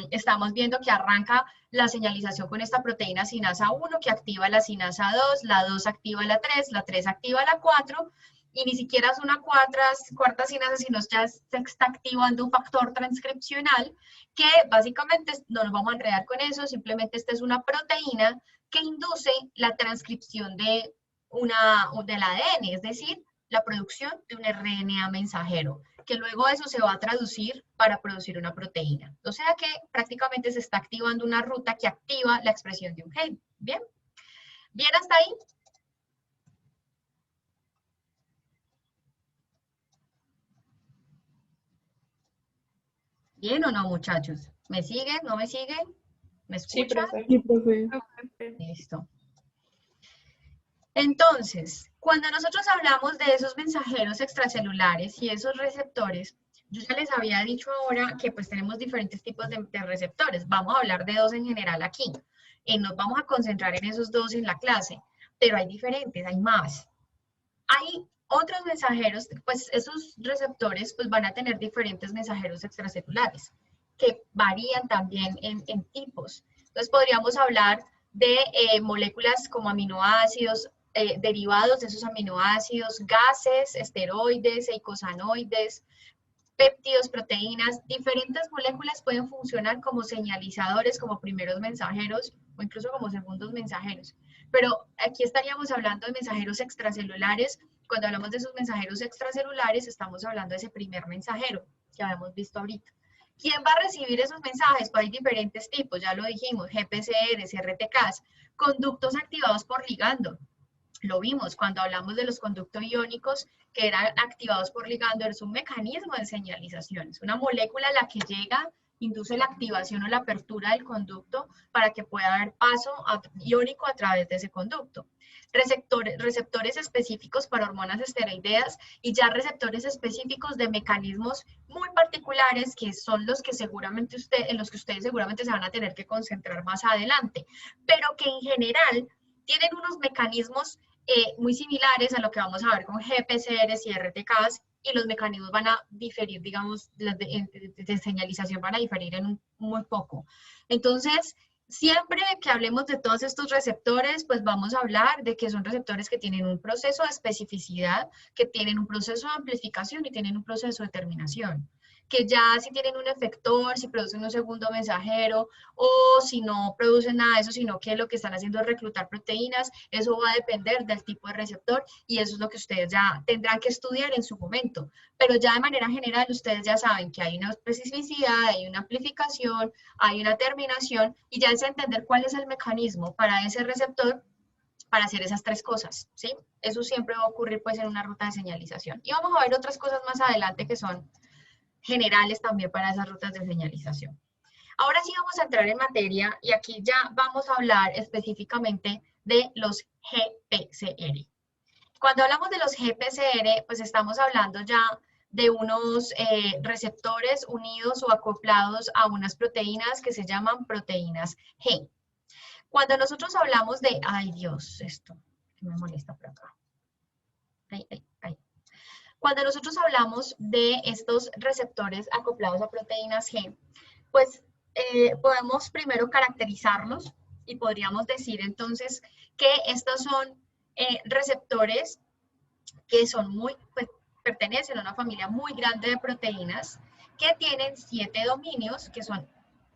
estamos viendo que arranca la señalización con esta proteína sinasa 1, que activa la sinasa 2, la 2 activa la 3 activa la 4, y ni siquiera es una cuarta sinasa, sino ya se está activando un factor transcripcional que básicamente no nos vamos a enredar con eso, simplemente esta es una proteína que induce la transcripción del ADN, es decir, la producción de un RNA mensajero, que luego eso se va a traducir para producir una proteína. O sea que prácticamente se está activando una ruta que activa la expresión de un gen. ¿Bien? ¿Bien hasta ahí? ¿Bien o no, muchachos? ¿Me siguen? ¿No me siguen? ¿Me escuchan? Sí, profe. Listo. Entonces, cuando nosotros hablamos de esos mensajeros extracelulares y esos receptores, yo ya les había dicho ahora que pues tenemos diferentes tipos de receptores. Vamos a hablar de 2 en general aquí. Nos vamos a concentrar en esos 2 en la clase, pero hay diferentes, hay más. Hay otros mensajeros, pues esos receptores pues van a tener diferentes mensajeros extracelulares que varían también en tipos. Entonces podríamos hablar de moléculas como aminoácidos, derivados de esos aminoácidos, gases, esteroides, eicosanoides, péptidos, proteínas, diferentes moléculas pueden funcionar como señalizadores, como primeros mensajeros o incluso como segundos mensajeros. Pero aquí estaríamos hablando de mensajeros extracelulares. Cuando hablamos de esos mensajeros extracelulares, estamos hablando de ese primer mensajero que habíamos visto ahorita. ¿Quién va a recibir esos mensajes? Pues hay diferentes tipos, ya lo dijimos, GPCRs, RTKs, conductos activados por ligando. Lo vimos cuando hablamos de los conductos iónicos que eran activados por ligando, es un mecanismo de señalización, es una molécula a la que llega, induce la activación o la apertura del conducto para que pueda haber paso iónico a través de ese conducto. Receptores específicos para hormonas esteroideas y ya receptores específicos de mecanismos muy particulares que son los que seguramente en los que ustedes seguramente se van a tener que concentrar más adelante, pero que en general tienen unos mecanismos muy similares a lo que vamos a ver con GPCRs y RTKs, y los mecanismos van a diferir, digamos, de señalización van a diferir en muy poco. Entonces, siempre que hablemos de todos estos receptores, pues vamos a hablar de que son receptores que tienen un proceso de especificidad, que tienen un proceso de amplificación y tienen un proceso de terminación. Que ya si tienen un efector, si producen un segundo mensajero, o si no producen nada de eso, sino que lo que están haciendo es reclutar proteínas, eso va a depender del tipo de receptor, y eso es lo que ustedes ya tendrán que estudiar en su momento. Pero ya de manera general, ustedes ya saben que hay una especificidad, hay una amplificación, hay una terminación, y ya es entender cuál es el mecanismo para ese receptor para hacer esas tres cosas, ¿sí? Eso siempre va a ocurrir pues en una ruta de señalización. Y vamos a ver otras cosas más adelante que son generales también para esas rutas de señalización. Ahora sí vamos a entrar en materia y aquí ya vamos a hablar específicamente de los GPCR. Cuando hablamos de los GPCR, pues estamos hablando ya de unos receptores unidos o acoplados a unas proteínas que se llaman proteínas G. Cuando nosotros hablamos de, ay Dios, esto que me molesta por acá. Cuando nosotros hablamos de estos receptores acoplados a proteínas G, pues podemos primero caracterizarlos y podríamos decir entonces que estos son receptores que son pues, pertenecen a una familia muy grande de proteínas que tienen 7 dominios que son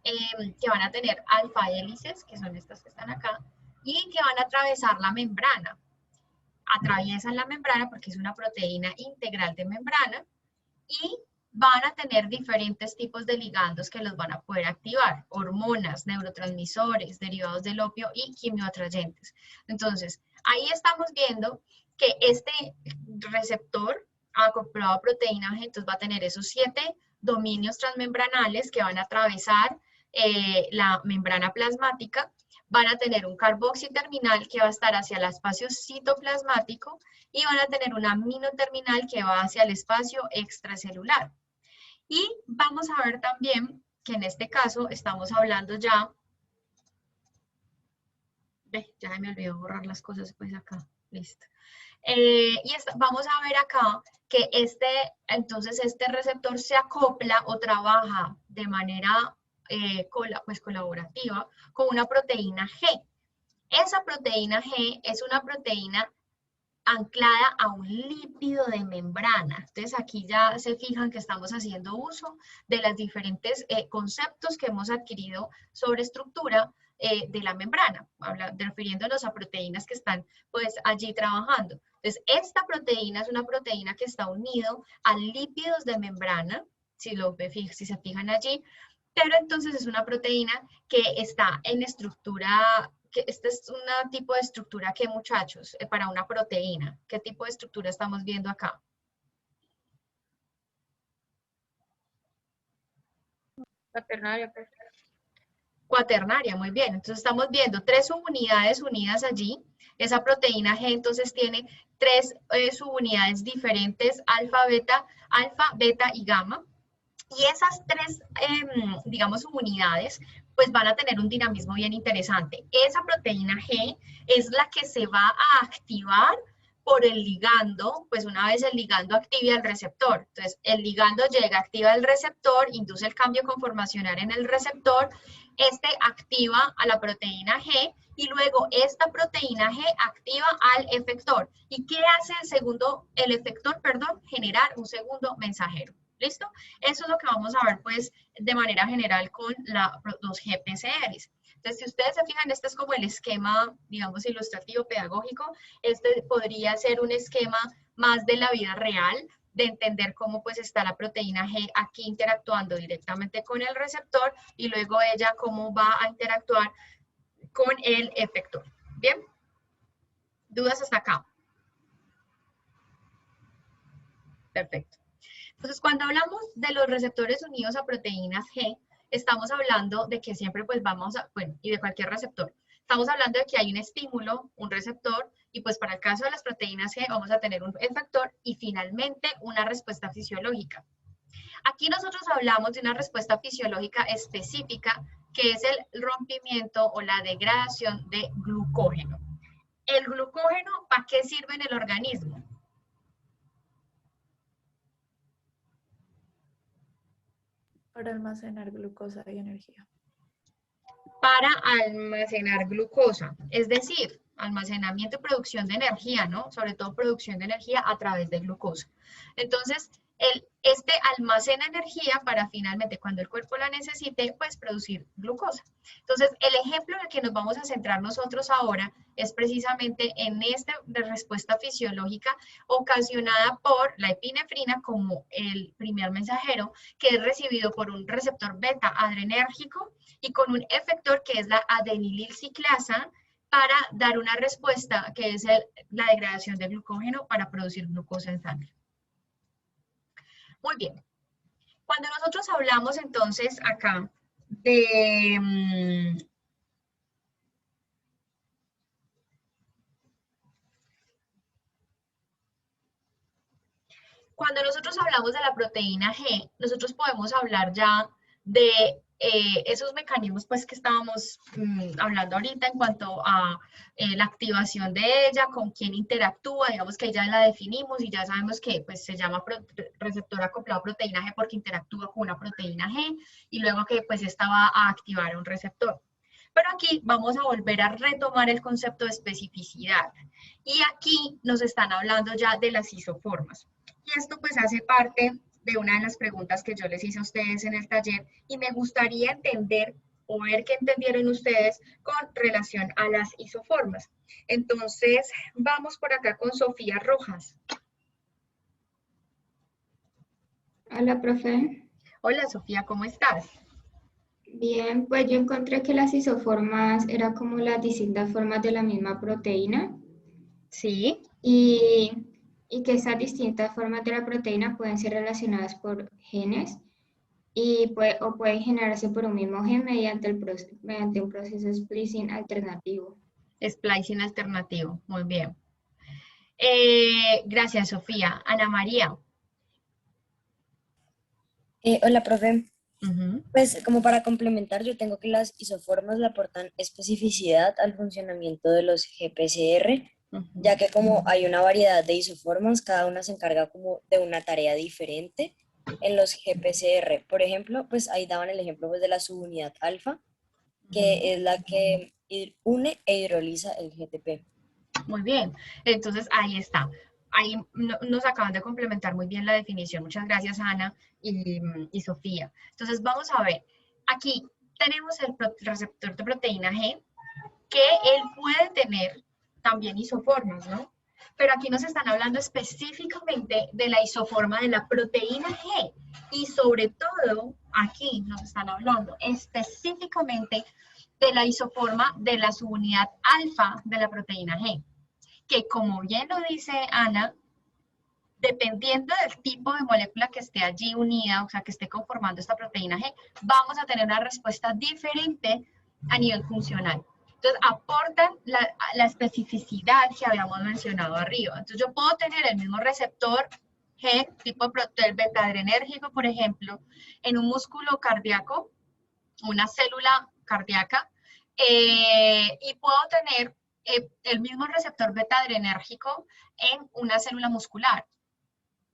que van a tener alfa hélices, que son estas que están acá, y que van a atravesar la membrana. Atraviesan la membrana porque es una proteína integral de membrana y van a tener diferentes tipos de ligandos que los van a poder activar, hormonas, neurotransmisores, derivados del opio y quimioatrayentes. Entonces, ahí estamos viendo que este receptor acoplado a proteína G, entonces va a tener esos 7 dominios transmembranales que van a atravesar la membrana plasmática. Van a tener un carboxi terminal que va a estar hacia el espacio citoplasmático y van a tener un amino terminal que va hacia el espacio extracelular. Y vamos a ver también que en este caso estamos hablando ya, ya me olvidó borrar las cosas pues acá, listo. Vamos a ver acá que entonces este receptor se acopla o trabaja de manera pues colaborativa con una proteína G. Esa proteína G es una proteína anclada a un lípido de membrana. Entonces aquí ya se fijan que estamos haciendo uso de los diferentes conceptos que hemos adquirido sobre estructura de la membrana, refiriéndonos a proteínas que están pues allí trabajando. Entonces esta proteína es una proteína que está unido a lípidos de membrana, si se fijan allí, pero entonces es una proteína que está en estructura, que este es un tipo de estructura que, muchachos, para una proteína. ¿Qué tipo de estructura estamos viendo acá? Cuaternaria. Cuaternaria, muy bien. Entonces estamos viendo 3 subunidades unidas allí. Esa proteína G entonces tiene 3 subunidades diferentes, alfa, beta y gamma. Y esas 3, digamos, subunidades, pues van a tener un dinamismo bien interesante. Esa proteína G es la que se va a activar por el ligando, pues una vez el ligando active al receptor. Entonces, el ligando llega, activa el receptor, induce el cambio conformacional en el receptor, Este activa a la proteína G y luego esta proteína G activa al efector. ¿Y qué hace el efector, perdón? Generar un segundo mensajero. ¿Listo? Eso es lo que vamos a ver, pues, de manera general con los GPCRs. Entonces, si ustedes se fijan, este es como el esquema, digamos, ilustrativo, pedagógico. Este podría ser un esquema más de la vida real, de entender cómo pues está la proteína G aquí interactuando directamente con el receptor y luego ella cómo va a interactuar con el efector. ¿Bien? ¿Dudas hasta acá? Perfecto. Entonces, cuando hablamos de los receptores unidos a proteínas G, estamos hablando de que siempre pues vamos a, bueno, y de cualquier receptor, estamos hablando de que hay un estímulo, un receptor, y pues para el caso de las proteínas G vamos a tener un efector y finalmente una respuesta fisiológica. Aquí nosotros hablamos de una respuesta fisiológica específica que es el rompimiento o la degradación de glucógeno. ¿El glucógeno para qué sirve en el organismo? Para almacenar glucosa y energía. Para almacenar glucosa, es decir, almacenamiento y producción de energía, ¿no? Sobre todo producción de energía a través de glucosa. Entonces, este almacena energía para finalmente, cuando el cuerpo la necesite, pues producir glucosa. Entonces, el ejemplo en el que nos vamos a centrar nosotros ahora es precisamente en esta respuesta fisiológica ocasionada por la epinefrina como el primer mensajero, que es recibido por un receptor beta adrenérgico y con un efector que es la adenililciclasa para dar una respuesta que es la degradación de glucógeno para producir glucosa en sangre. Muy bien. Cuando nosotros hablamos entonces acá de... Cuando nosotros hablamos de la proteína G, nosotros podemos hablar ya de esos mecanismos pues que estábamos hablando ahorita en cuanto a la activación de ella, con quién interactúa, digamos que ya la definimos y ya sabemos que pues se llama receptor acoplado a proteína G porque interactúa con una proteína G y luego que pues esta va a activar un receptor. Pero aquí vamos a volver a retomar el concepto de especificidad y aquí nos están hablando ya de las isoformas. Y esto pues hace parte de una de las preguntas que yo les hice a ustedes en el taller y me gustaría entender o ver qué entendieron ustedes con relación a las isoformas. Entonces, vamos por acá con Sofía Rojas. Hola, profe. Hola, Sofía, ¿cómo estás? Bien, pues yo encontré que las isoformas eran como las distintas formas de la misma proteína. Sí. Y que esas distintas formas de la proteína pueden ser relacionadas por genes o pueden generarse por un mismo gen mediante un proceso splicing alternativo. Splicing alternativo, muy bien. Gracias, Sofía. Ana María. Hola, profe. Pues como para complementar, yo tengo que las isoformas le aportan especificidad al funcionamiento de los GPCR, ya que como hay una variedad de isoformas, cada una se encarga como de una tarea diferente en los GPCR. Por ejemplo, pues ahí daban el ejemplo pues, de la subunidad alfa, que es la que une e hidroliza el GTP. Muy bien, entonces ahí está. Ahí nos acaban de complementar muy bien la definición. Muchas gracias, Ana y Sofía. Entonces vamos a ver. Aquí tenemos el receptor de proteína G, que él puede tener también isoformas, ¿no? Pero aquí nos están hablando específicamente de la isoforma de la proteína G. Y sobre todo, aquí nos están hablando específicamente de la isoforma de la subunidad alfa de la proteína G. Que como bien lo dice Ana, dependiendo del tipo de molécula que esté allí unida, o sea, que esté conformando esta proteína G, vamos a tener una respuesta diferente a nivel funcional. Entonces, aportan la especificidad que habíamos mencionado arriba. Entonces, yo puedo tener el mismo receptor G, tipo del beta-adrenérgico, por ejemplo, en un músculo cardíaco, una célula cardíaca, y puedo tener el mismo receptor beta-adrenérgico en una célula muscular.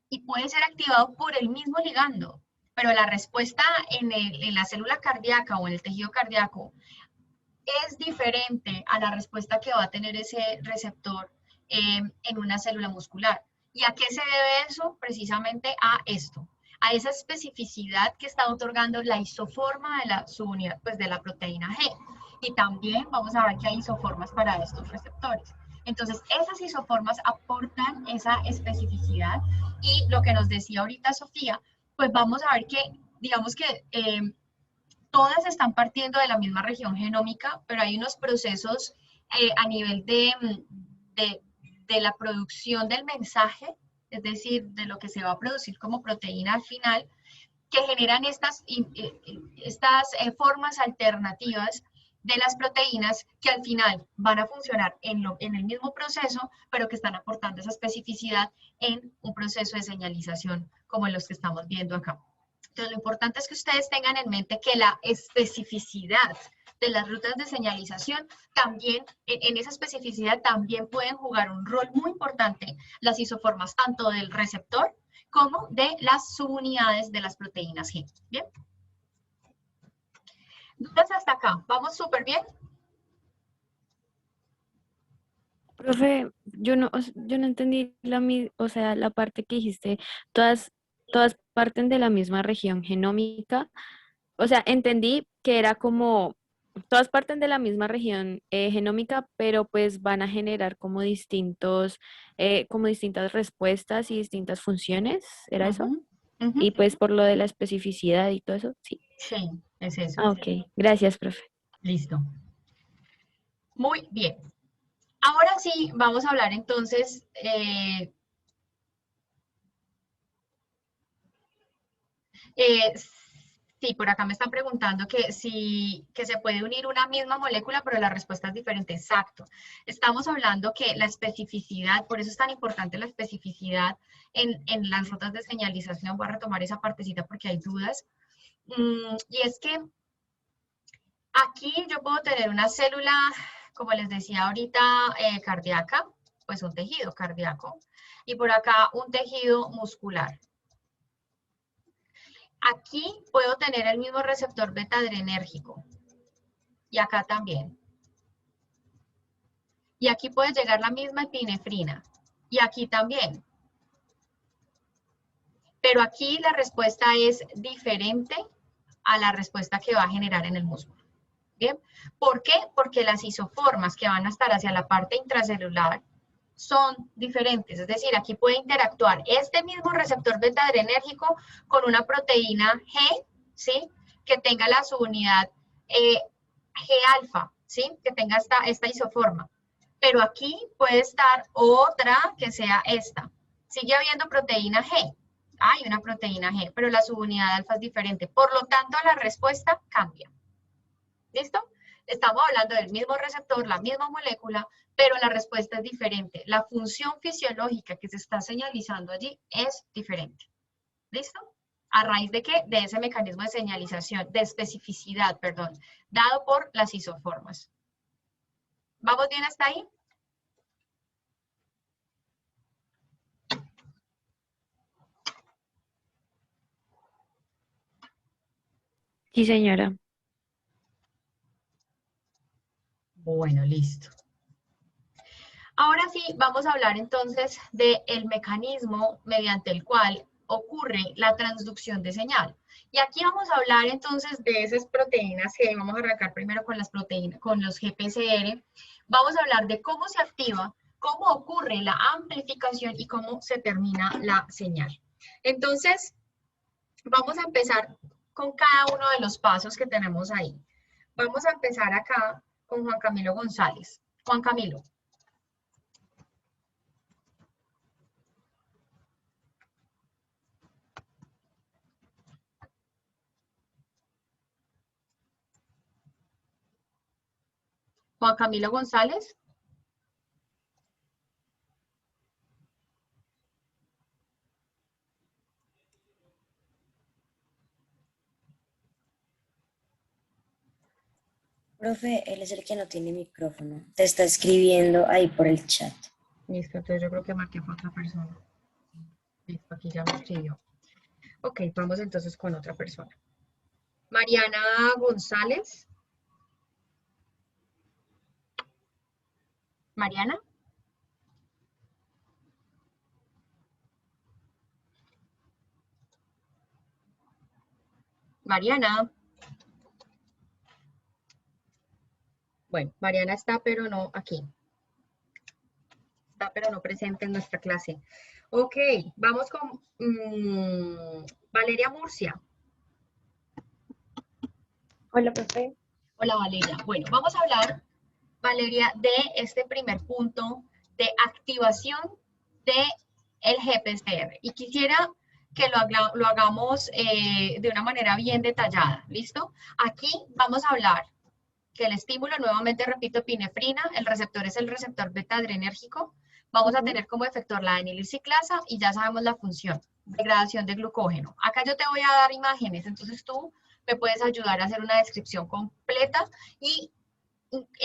Y puede ser activado por el mismo ligando. pero la respuesta en la célula cardíaca o en el tejido cardíaco es diferente a la respuesta que va a tener ese receptor en una célula muscular. ¿Y a qué se debe eso? Precisamente a esto, a esa especificidad que está otorgando la isoforma de la subunidad, pues de la proteína G. Y también vamos a ver que hay isoformas para estos receptores. Entonces, esas isoformas aportan esa especificidad y lo que nos decía ahorita Sofía, pues vamos a ver que, digamos que todas están partiendo de la misma región genómica, pero hay unos procesos a nivel de la producción del mensaje, es decir, de lo que se va a producir como proteína al final, que generan estas formas alternativas de las proteínas que al final van a funcionar en el mismo proceso, pero que están aportando esa especificidad en un proceso de señalización como los que estamos viendo acá. Entonces, lo importante es que ustedes tengan en mente que la especificidad de las rutas de señalización también, en esa especificidad también pueden jugar un rol muy importante las isoformas tanto del receptor como de las subunidades de las proteínas G. ¿Bien? ¿Dudas hasta acá? ¿Vamos súper bien? Profe, yo no entendí o sea, la parte que dijiste, todas parten de la misma región genómica. O sea, entendí que era como, todas parten de la misma región genómica, pero pues van a generar como como distintas respuestas y distintas funciones, ¿era eso? Y pues por lo de la especificidad y todo eso, sí. Sí, es eso. Ah, ok, gracias, profe. Listo. Muy bien. Ahora sí, vamos a hablar entonces sí, por acá me están preguntando que se puede unir una misma molécula, pero la respuesta es diferente. Exacto. Estamos hablando que la especificidad, por eso es tan importante la especificidad en las rutas de señalización. Voy a retomar esa partecita porque hay dudas. Y es que aquí yo puedo tener una célula, como les decía ahorita, cardíaca, pues un tejido cardíaco, y por acá un tejido muscular. Aquí puedo tener el mismo receptor beta adrenérgico, y acá también. Y aquí puede llegar la misma epinefrina, y aquí también. Pero aquí la respuesta es diferente a la respuesta que va a generar en el músculo. ¿Bien? ¿Por qué? Porque las isoformas que van a estar hacia la parte intracelular son diferentes. Es decir, aquí puede interactuar este mismo receptor beta adrenérgico con una proteína G, ¿sí? Que tenga la subunidad G-alfa, ¿sí? Que tenga esta isoforma. Pero aquí puede estar otra que sea esta. Sigue habiendo proteína G. Hay una proteína G, pero la subunidad alfa es diferente. Por lo tanto, la respuesta cambia. ¿Listo? Estamos hablando del mismo receptor, la misma molécula, pero la respuesta es diferente. La función fisiológica que se está señalizando allí es diferente. ¿Listo? ¿A raíz de qué? De ese mecanismo de señalización, de especificidad, perdón, dado por las isoformas. ¿Vamos bien hasta ahí? Sí, señora. Bueno, listo. Ahora sí, vamos a hablar entonces del mecanismo mediante el cual ocurre la transducción de señal. Y aquí vamos a hablar entonces de esas proteínas G. Vamos a arrancar primero con las proteínas, con los GPCR. Vamos a hablar de cómo se activa, cómo ocurre la amplificación y cómo se termina la señal. Entonces, vamos a empezar con cada uno de los pasos que tenemos ahí. Vamos a empezar acá con Juan Camilo González. Juan Camilo. Juan Camilo González. Profe, él es el que no tiene micrófono. Te está escribiendo ahí por el chat. Listo, entonces yo creo que marqué por otra persona. Listo, aquí ya me escribió. Ok, vamos entonces con otra persona. Mariana González. Mariana. Mariana. Bueno, Mariana está, pero no aquí. Está, pero no presente en nuestra clase. Ok, vamos con Valeria Murcia. Hola, profe. Hola, Valeria. Bueno, vamos a hablar, Valeria, de este primer punto de activación del GPCR. Y quisiera que lo hagamos de una manera bien detallada, ¿listo? Aquí vamos a hablar que el estímulo, nuevamente repito, epinefrina, el receptor es el receptor beta-adrenérgico. Vamos a tener como efector la anilciclasa y ya sabemos la función, degradación de glucógeno. Acá yo te voy a dar imágenes, entonces tú me puedes ayudar a hacer una descripción completa e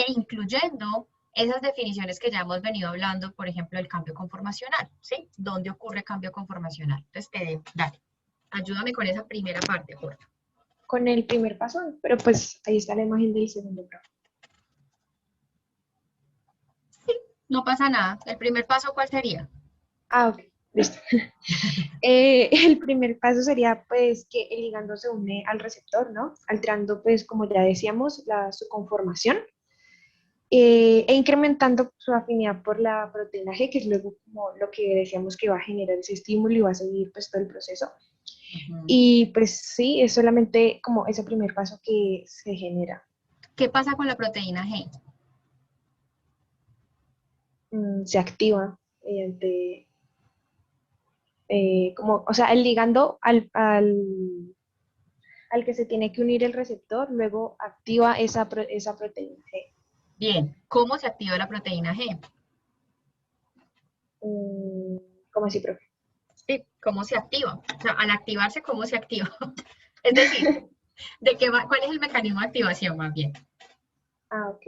incluyendo esas definiciones que ya hemos venido hablando, por ejemplo, el cambio conformacional, ¿sí? ¿Dónde ocurre cambio conformacional? Entonces, dale, ayúdame con esa primera parte, por favor. Con el primer paso, pero pues ahí está la imagen del segundo, profe. Sí, no pasa nada. ¿El primer paso cuál sería? Ah, ok, listo. El primer paso sería pues que el ligando se une al receptor, ¿no? Alterando pues como ya decíamos su conformación e incrementando su afinidad por la proteína G, que es luego como lo que decíamos que va a generar ese estímulo y va a seguir pues todo el proceso. Y pues sí, es solamente como ese primer paso que se genera. ¿Qué pasa con la proteína G? Se activa mediante, como, o sea, el ligando al que se tiene que unir el receptor, luego activa esa proteína G. Bien, ¿cómo se activa la proteína G? ¿Cómo así, profe? Sí, ¿cómo se activa? O sea, al activarse, ¿cómo se activa? Es decir, ¿cuál es el mecanismo de activación más bien? Ah, ok.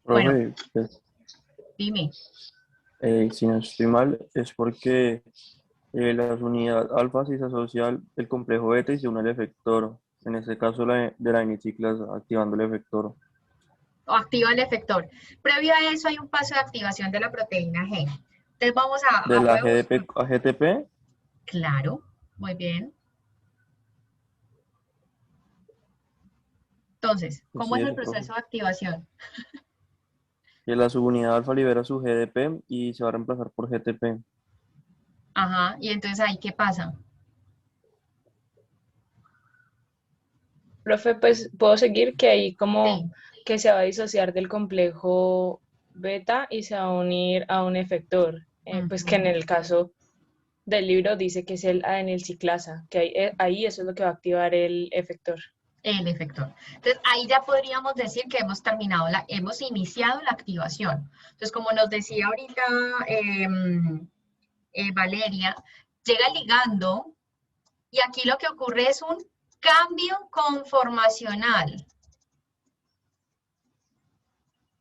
Bueno, Profe, pues, dime. si no estoy mal, es porque las unidades alfa si se asocia el complejo beta y se une al efector. En este caso, de la anilciclasa, activando el efector. O activa el efector. Previo a eso hay un paso de activación de la proteína G. Entonces vamos ¿De la luego... GDP a GTP? Claro, muy bien. Entonces, ¿cómo es Sí, el eso, profe. proceso de activación? Que la subunidad alfa libera su GDP y se va a reemplazar por GTP. Ajá, y entonces ahí, ¿qué pasa? Profe, pues puedo seguir que ahí como Sí. que se va a disociar del complejo beta y se va a unir a un efector, pues que en el caso del libro dice que es el adenilciclasa, que ahí eso es lo que va a activar el efector. El efector. Entonces, ahí ya podríamos decir que hemos iniciado la activación. Entonces, como nos decía ahorita Valeria, llega ligando y aquí lo que ocurre es un cambio conformacional.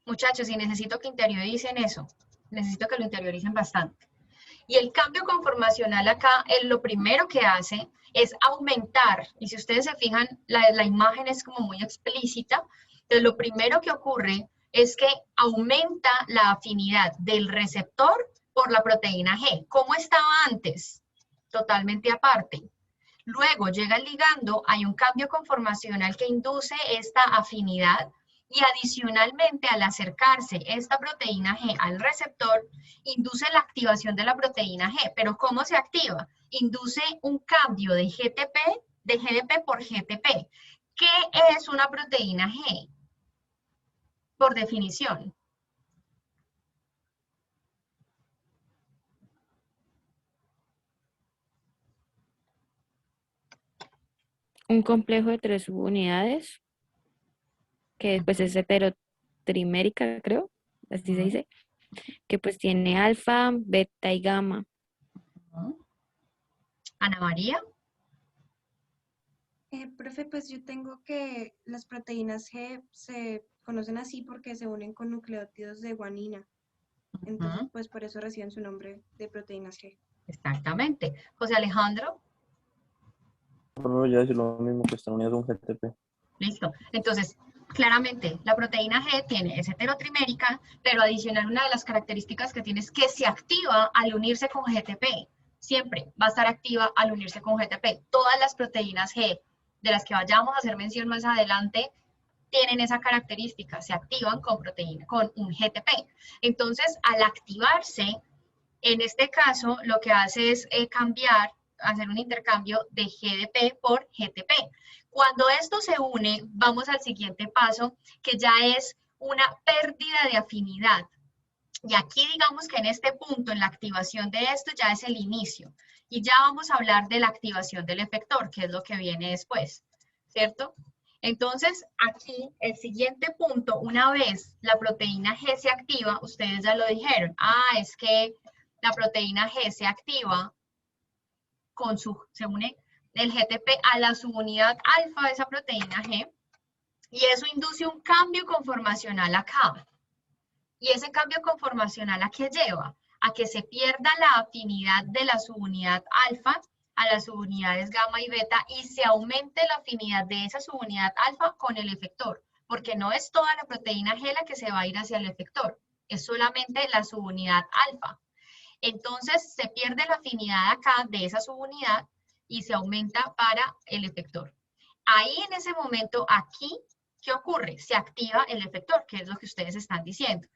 Muchachos, y necesito que interioricen eso. Necesito que lo interioricen bastante. Y el cambio conformacional acá, lo primero que hace es aumentar. Y si ustedes se fijan, la imagen es como muy explícita. Entonces, lo primero que ocurre es que aumenta la afinidad del receptor por la proteína G. ¿Cómo estaba antes? Totalmente aparte. Luego llega el ligando, hay un cambio conformacional que induce esta afinidad y adicionalmente al acercarse esta proteína G al receptor, induce la activación de la proteína G. ¿Pero cómo se activa? Induce un cambio de GDP por GTP. ¿Qué es una proteína G? Por definición. Un complejo de 3 subunidades, que pues es heterotrimérica, creo, así se dice, que pues tiene alfa, beta y gamma. Ana María. Profe, pues yo tengo que las proteínas G se conocen así porque se unen con nucleótidos de guanina. Entonces, pues por eso reciben su nombre de proteínas G. Exactamente. José Alejandro. Pero ya decir lo mismo que están unidas a un GTP. Listo. Entonces, claramente, la proteína G es heterotrimérica, pero adicional una de las características que tiene es que se activa al unirse con GTP. Siempre va a estar activa al unirse con GTP. Todas las proteínas G, de las que vayamos a hacer mención más adelante, tienen esa característica, se activan con proteína, con un GTP. Entonces, al activarse, en este caso, lo que hace es hacer un intercambio de GDP por GTP. Cuando esto se une, vamos al siguiente paso, que ya es una pérdida de afinidad. Y aquí digamos que en este punto, en la activación de esto, ya es el inicio. Y ya vamos a hablar de la activación del efector, que es lo que viene después, ¿cierto? Entonces, aquí, el siguiente punto, una vez la proteína G se activa, ustedes ya lo dijeron, es que la proteína G se activa se une el GTP a la subunidad alfa de esa proteína G, y eso induce un cambio conformacional acá. Y ese cambio conformacional, ¿a qué lleva? A que se pierda la afinidad de la subunidad alfa a las subunidades gamma y beta y se aumente la afinidad de esa subunidad alfa con el efector, porque no es toda la proteína G la que se va a ir hacia el efector, es solamente la subunidad alfa. Entonces se pierde la afinidad acá de esa subunidad y se aumenta para el efector. Ahí en ese momento, aquí, ¿qué ocurre? Se activa el efector, que es lo que ustedes están diciendo.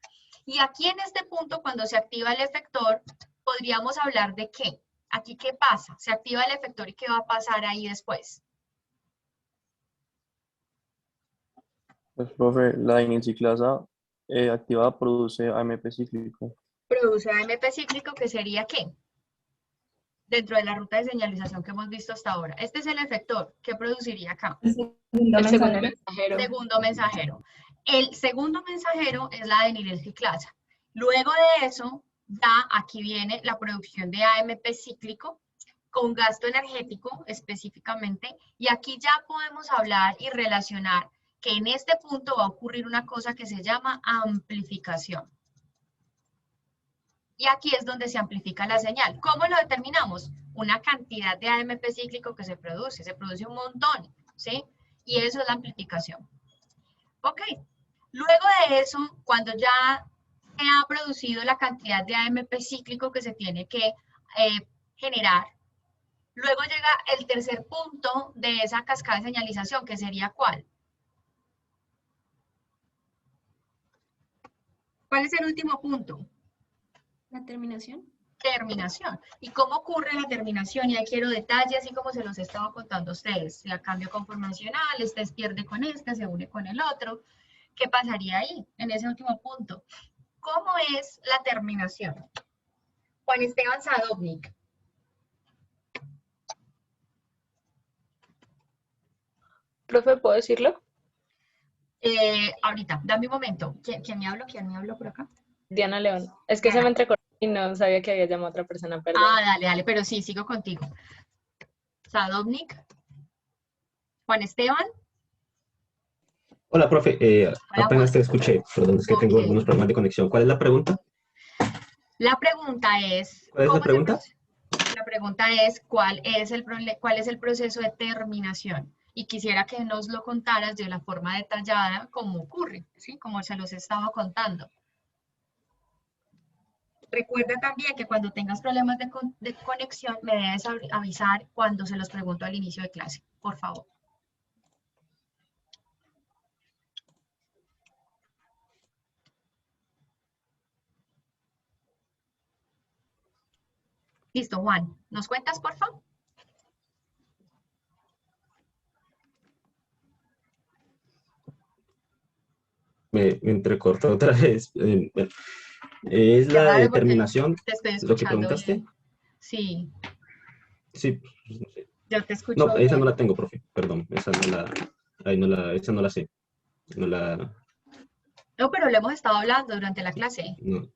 Y aquí en este punto, cuando se activa el efector, podríamos hablar de qué. Aquí, ¿qué pasa? Se activa el efector y ¿qué va a pasar ahí después? Pues, profe, la dimetilciclasa activada produce AMP cíclico. Produce AMP cíclico, que sería ¿qué? Dentro de la ruta de señalización que hemos visto hasta ahora. Este es el efector. ¿Qué produciría acá? El segundo mensajero. Segundo mensajero. El segundo mensajero es la adenililciclasa. Luego de eso, ya aquí viene la producción de AMP cíclico con gasto energético específicamente, y aquí ya podemos hablar y relacionar que en este punto va a ocurrir una cosa que se llama amplificación. Y aquí es donde se amplifica la señal. ¿Cómo lo determinamos? Una cantidad de AMP cíclico que se produce un montón, ¿sí? Y eso es la amplificación. Ok, luego de eso, cuando ya se ha producido la cantidad de AMP cíclico que se tiene que generar, luego llega el tercer punto de esa cascada de señalización, que sería ¿cuál? ¿Cuál es el último punto? ¿La terminación? Terminación. ¿Y cómo ocurre la terminación? Y ahí quiero detalles, así como se los estaba contando a ustedes. El cambio conformacional, este pierde con este, se une con el otro. ¿Qué pasaría ahí, en ese último punto? ¿Cómo es la terminación? Juan Esteban Sadovnik. Profe, ¿puedo decirlo? Ahorita, dame un momento. ¿Quién me habló? ¿Quién me habló por acá? Diana León. Es que se me entrecortó y no sabía que había llamado a otra persona, perdón. Dale, pero sí, sigo contigo. Sadovnik. Juan Esteban. Hola, profe. Hola, Apenas Juan. te escuché. Perdón, es que tengo algunos problemas de conexión. ¿Cuál es la pregunta? La pregunta es... ¿Cuál es la pregunta? La pregunta es ¿cuál es el proceso de terminación? Y quisiera que nos lo contaras de la forma detallada como ocurre, ¿sí? Como se los estaba contando. Recuerda también que cuando tengas problemas de conexión me debes avisar cuando se los pregunto al inicio de clase, por favor. Listo, Juan. ¿Nos cuentas, por favor? Me entrecortó otra vez. Bueno, es la Claro, determinación, te estoy lo que escuchando preguntaste. bien. Sí. Sí, no sé. Yo te escucho No, bien. esa no la tengo, profe. Perdón, esa no la sé. No, pero lo hemos estado hablando durante la clase. No.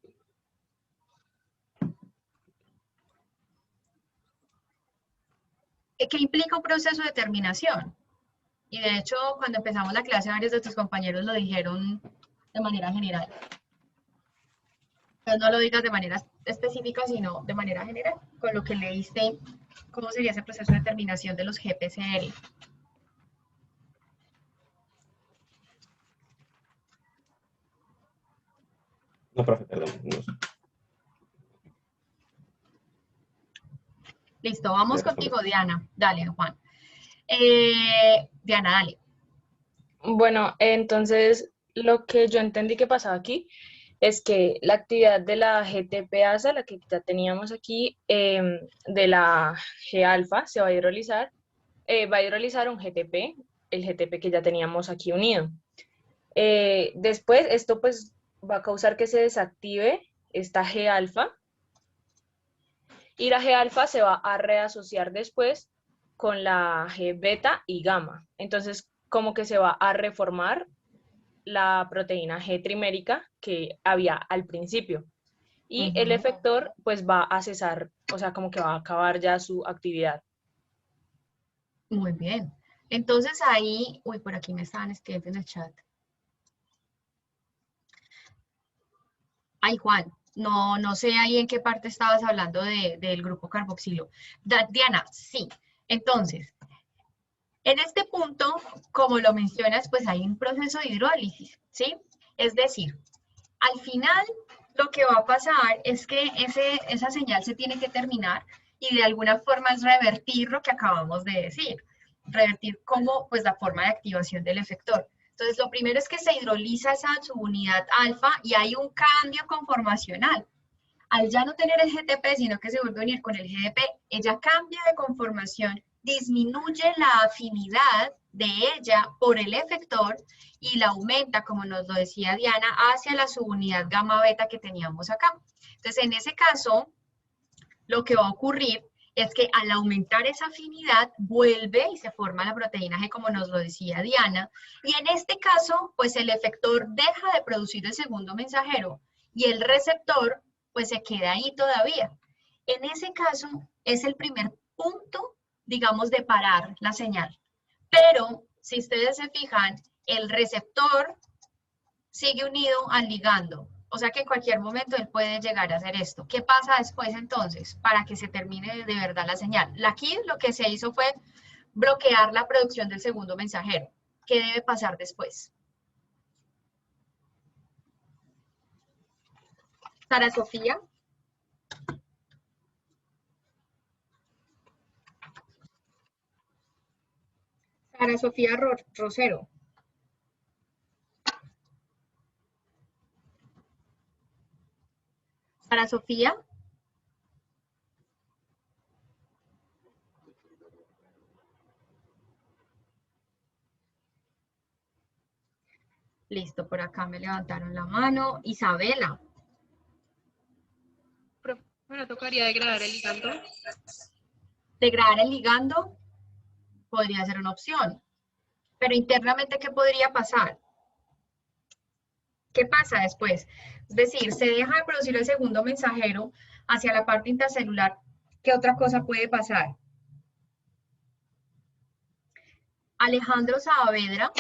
¿Qué implica un proceso de terminación? Y de hecho, cuando empezamos la clase, varios de tus compañeros lo dijeron de manera general. Entonces, no lo digas de manera específica, sino de manera general, con lo que leíste, cómo sería ese proceso de determinación de los GPCR. No, profe, perdón. No. Listo, vamos Ya contigo, respondí. Diana. Dale, Juan. Diana, dale. Bueno, entonces lo que yo entendí que pasaba aquí es que la actividad de la GTP-ASA, la que ya teníamos aquí, de la G-alfa, se va a hidrolizar un GTP, el GTP que ya teníamos aquí unido. Después, esto pues va a causar que se desactive esta G-alfa y la G-alfa se va a reasociar después con la G-beta y gamma. Entonces, como que se va a reformar la proteína G trimérica que había al principio. Y el efector pues va a cesar, o sea, como que va a acabar ya su actividad. Muy bien. Entonces ahí, uy, por aquí me estaban escribiendo en el chat. Ay, Juan, no sé ahí en qué parte estabas hablando del grupo carboxilo. Diana, sí. Entonces, en este punto, como lo mencionas, pues hay un proceso de hidrólisis, ¿sí? Es decir, al final lo que va a pasar es que esa señal se tiene que terminar y de alguna forma es revertir lo que acabamos de decir. Revertir como pues la forma de activación del efector. Entonces, lo primero es que se hidroliza esa subunidad alfa y hay un cambio conformacional. Al ya no tener el GTP, sino que se vuelve a unir con el GDP, ella cambia de conformación, disminuye la afinidad de ella por el efector y la aumenta, como nos lo decía Diana, hacia la subunidad gamma beta que teníamos acá. Entonces, en ese caso, lo que va a ocurrir es que al aumentar esa afinidad, vuelve y se forma la proteína G, como nos lo decía Diana, y en este caso, pues el efector deja de producir el segundo mensajero y el receptor, pues se queda ahí todavía. En ese caso, es el primer punto, digamos, de parar la señal. Pero, si ustedes se fijan, el receptor sigue unido al ligando. O sea que en cualquier momento él puede llegar a hacer esto. ¿Qué pasa después entonces? Para que se termine de verdad la señal. Aquí lo que se hizo fue bloquear la producción del segundo mensajero. ¿Qué debe pasar después? Sara Sofía. Sara Sofía Rosero. Sara Sofía. Listo, por acá me levantaron la mano. Isabela. Bueno, tocaría degradar el ligando. Degradar el ligando podría ser una opción. Pero internamente, ¿qué podría pasar? ¿Qué pasa después? Es decir, se deja de producir el segundo mensajero hacia la parte intracelular. ¿Qué otra cosa puede pasar? Alejandro Saavedra.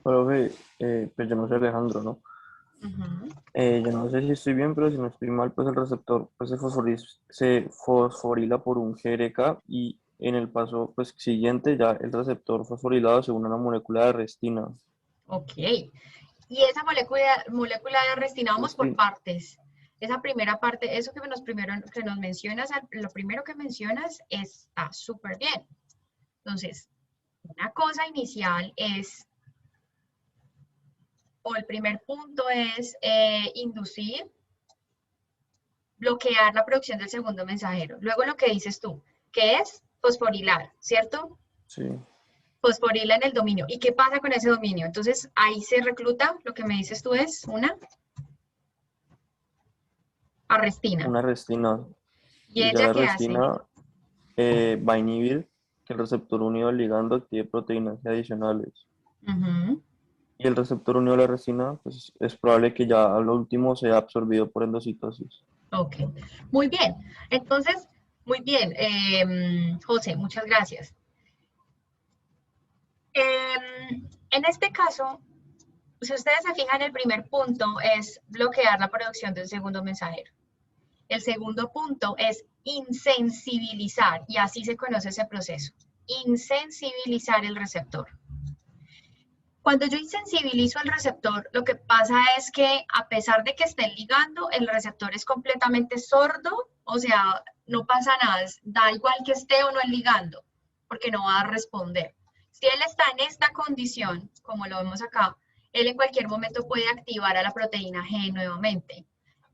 Profe, pues yo no soy Alejandro, ¿no? Yo no sé si estoy bien, pero si no estoy mal, pues el receptor pues se fosforila por un GRK y en el paso pues siguiente ya el receptor fosforilado se une a una molécula de restina. Ok. Y esa molécula de restina, vamos por partes. Esa primera parte, eso que nos mencionas, lo primero que mencionas está súper bien. Entonces, una cosa inicial es, o el primer punto es inducir, bloquear la producción del segundo mensajero. Luego lo que dices tú, que es fosforilar, ¿cierto? Sí. Fosforila en el dominio. ¿Y qué pasa con ese dominio? Entonces, ahí se recluta, lo que me dices tú es una arrestina. Una restina. ¿Y Y ya ella la qué hace? restina va a inhibir que el receptor unido al ligando active proteínas G adicionales. Ujú. Y el receptor unido a la resina, pues es probable que ya al último sea absorbido por endocitosis. Ok, muy bien. Entonces, muy bien, José, muchas gracias. En este caso, si ustedes se fijan, el primer punto es bloquear la producción de un segundo mensajero. El segundo punto es insensibilizar, y así se conoce ese proceso, insensibilizar el receptor. Cuando yo insensibilizo al receptor, lo que pasa es que a pesar de que esté ligando, el receptor es completamente sordo, o sea, no pasa nada, da igual que esté o no el ligando, porque no va a responder. Si él está en esta condición, como lo vemos acá, él en cualquier momento puede activar a la proteína G nuevamente.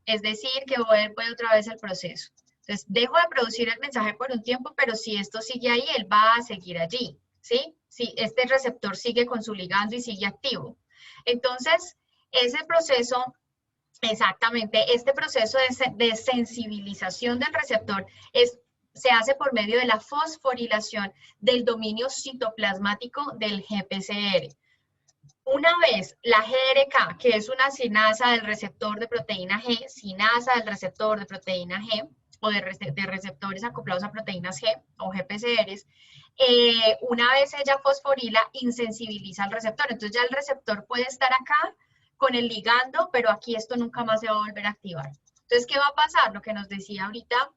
Es decir, que puede otra vez el proceso. Entonces, dejo de producir el mensaje por un tiempo, pero si esto sigue ahí, él va a seguir allí, ¿sí? Si este receptor sigue con su ligando y sigue activo. Entonces, ese proceso, exactamente, este proceso de sensibilización del receptor se hace por medio de la fosforilación del dominio citoplasmático del GPCR. Una vez la GRK, que es una sinasa del receptor de proteína G, sinasa del receptor de proteína G, o de receptores acoplados a proteínas G, o GPCRs, una vez ella fosforila, insensibiliza al receptor. Entonces ya el receptor puede estar acá con el ligando, pero aquí esto nunca más se va a volver a activar. Entonces, ¿qué va a pasar? Lo que nos decía ahorita,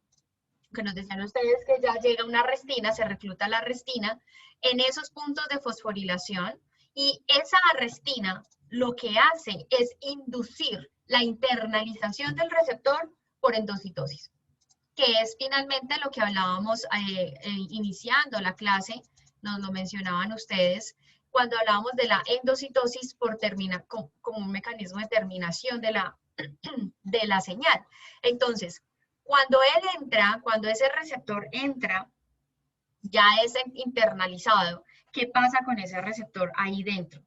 que nos decían ustedes, que ya llega una restina, se recluta la restina en esos puntos de fosforilación, y esa restina lo que hace es inducir la internalización del receptor por endocitosis, que es finalmente lo que hablábamos iniciando la clase, nos lo mencionaban ustedes, cuando hablábamos de la endocitosis como un mecanismo de terminación de la señal. Entonces, cuando ese receptor entra, ya es internalizado. ¿Qué pasa con ese receptor ahí dentro?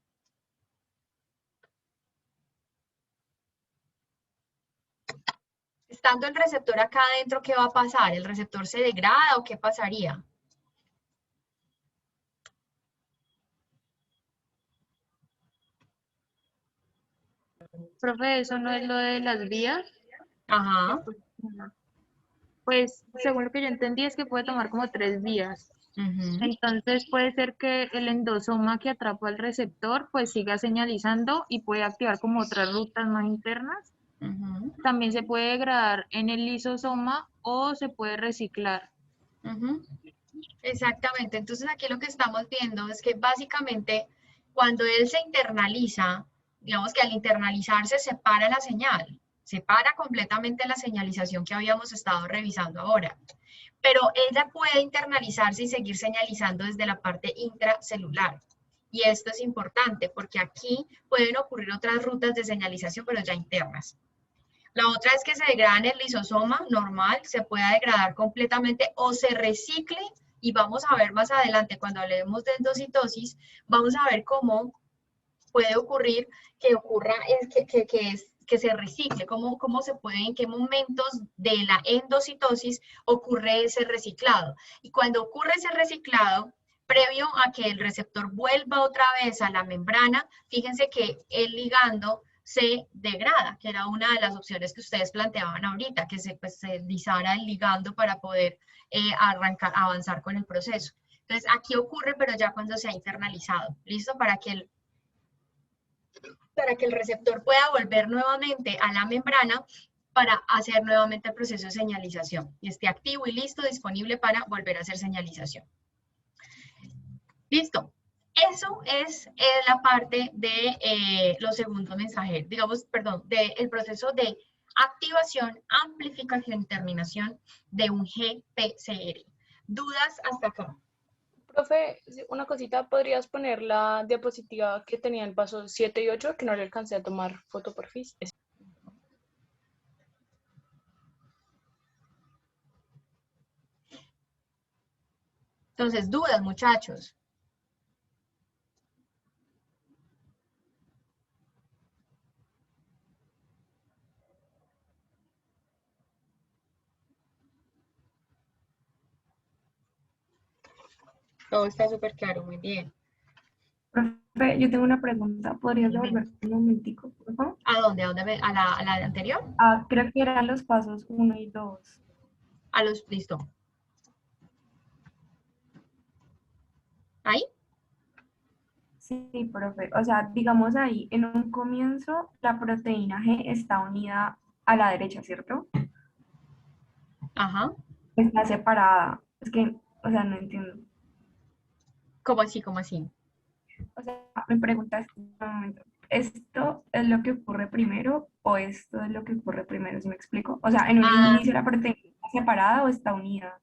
Estando el receptor acá adentro, ¿qué va a pasar? ¿El receptor se degrada o qué pasaría? Profe, ¿eso no es lo de las vías? Ajá. Pues según lo que yo entendí es que puede tomar como 3 vías. Entonces puede ser que el endosoma que atrapa al receptor pues siga señalizando y puede activar como otras rutas más internas. También se puede degradar en el lisosoma o se puede reciclar. Exactamente, entonces aquí lo que estamos viendo es que básicamente cuando él se internaliza, digamos que al internalizarse separa la señal, separa completamente la señalización que habíamos estado revisando ahora, pero ella puede internalizarse y seguir señalizando desde la parte intracelular. Y esto es importante porque aquí pueden ocurrir otras rutas de señalización, pero ya internas. La otra es que se degrada en el lisosoma normal, se pueda degradar completamente o se recicle, y vamos a ver más adelante cuando hablemos de endocitosis, vamos a ver cómo puede ocurrir que ocurra, que se recicle, cómo se puede, en qué momentos de la endocitosis ocurre ese reciclado. Y cuando ocurre ese reciclado, previo a que el receptor vuelva otra vez a la membrana, fíjense que el ligando se degrada, que era una de las opciones que ustedes planteaban ahorita, que se disara el ligando para poder avanzar con el proceso. Entonces, aquí ocurre, pero ya cuando se ha internalizado, ¿listo? Para que el receptor pueda volver nuevamente a la membrana para hacer nuevamente el proceso de señalización y esté activo y listo, disponible para volver a hacer señalización. Listo. Eso es la parte de los segundos mensajeros, digamos, perdón, del proceso de activación, amplificación y terminación de un GPCR. ¿Dudas hasta acá? Profe, una cosita, ¿podrías poner la diapositiva que tenía el paso 7 y 8, que no le alcancé a tomar foto por fin? Entonces, dudas, muchachos. Todo está súper claro, muy bien. Profe, yo tengo una pregunta. ¿Podrías devolver un momentico, por favor? ¿A dónde? ¿A la anterior? Creo que eran los pasos 1 y 2. Listo. ¿Ahí? Sí, profe. O sea, digamos ahí, en un comienzo, la proteína G está unida a la derecha, ¿cierto? Ajá. Está separada. Es que, o sea, no entiendo. ¿Cómo así? ¿Cómo así? O sea, mi pregunta es, un momento, ¿esto es lo que ocurre primero o esto es lo que ocurre primero? ¿Sí me explico? O sea, ¿en un inicio la proteína está separada o está unida?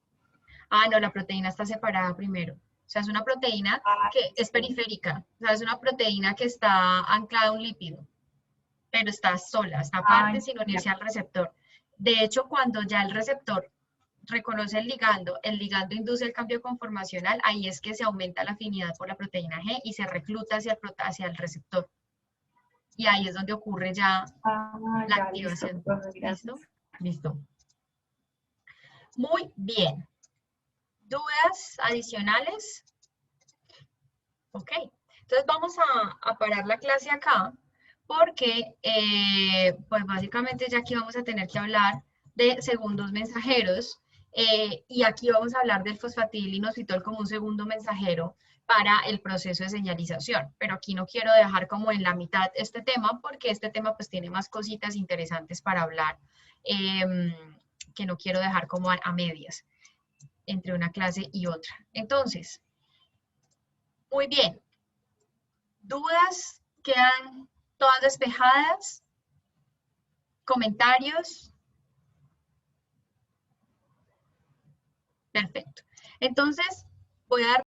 No, la proteína está separada primero. O sea, es una proteína que es periférica. O sea, es una proteína que está anclada a un lípido, pero está sola, está aparte sin unirse al receptor. De hecho, cuando ya el receptor reconoce el ligando induce el cambio conformacional, ahí es que se aumenta la afinidad por la proteína G y se recluta hacia el receptor. Y ahí es donde ocurre ya la activación. ¿Listo? Listo. Muy bien. ¿Dudas adicionales? Ok. Entonces vamos a parar la clase acá porque pues básicamente ya aquí vamos a tener que hablar de segundos mensajeros y aquí vamos a hablar del fosfatidilinositol como un segundo mensajero para el proceso de señalización. Pero aquí no quiero dejar como en la mitad este tema porque este tema pues tiene más cositas interesantes para hablar que no quiero dejar como a medias entre una clase y otra. Entonces, muy bien. ¿Dudas? ¿Quedan todas despejadas? ¿Comentarios? Perfecto. Entonces, voy a dar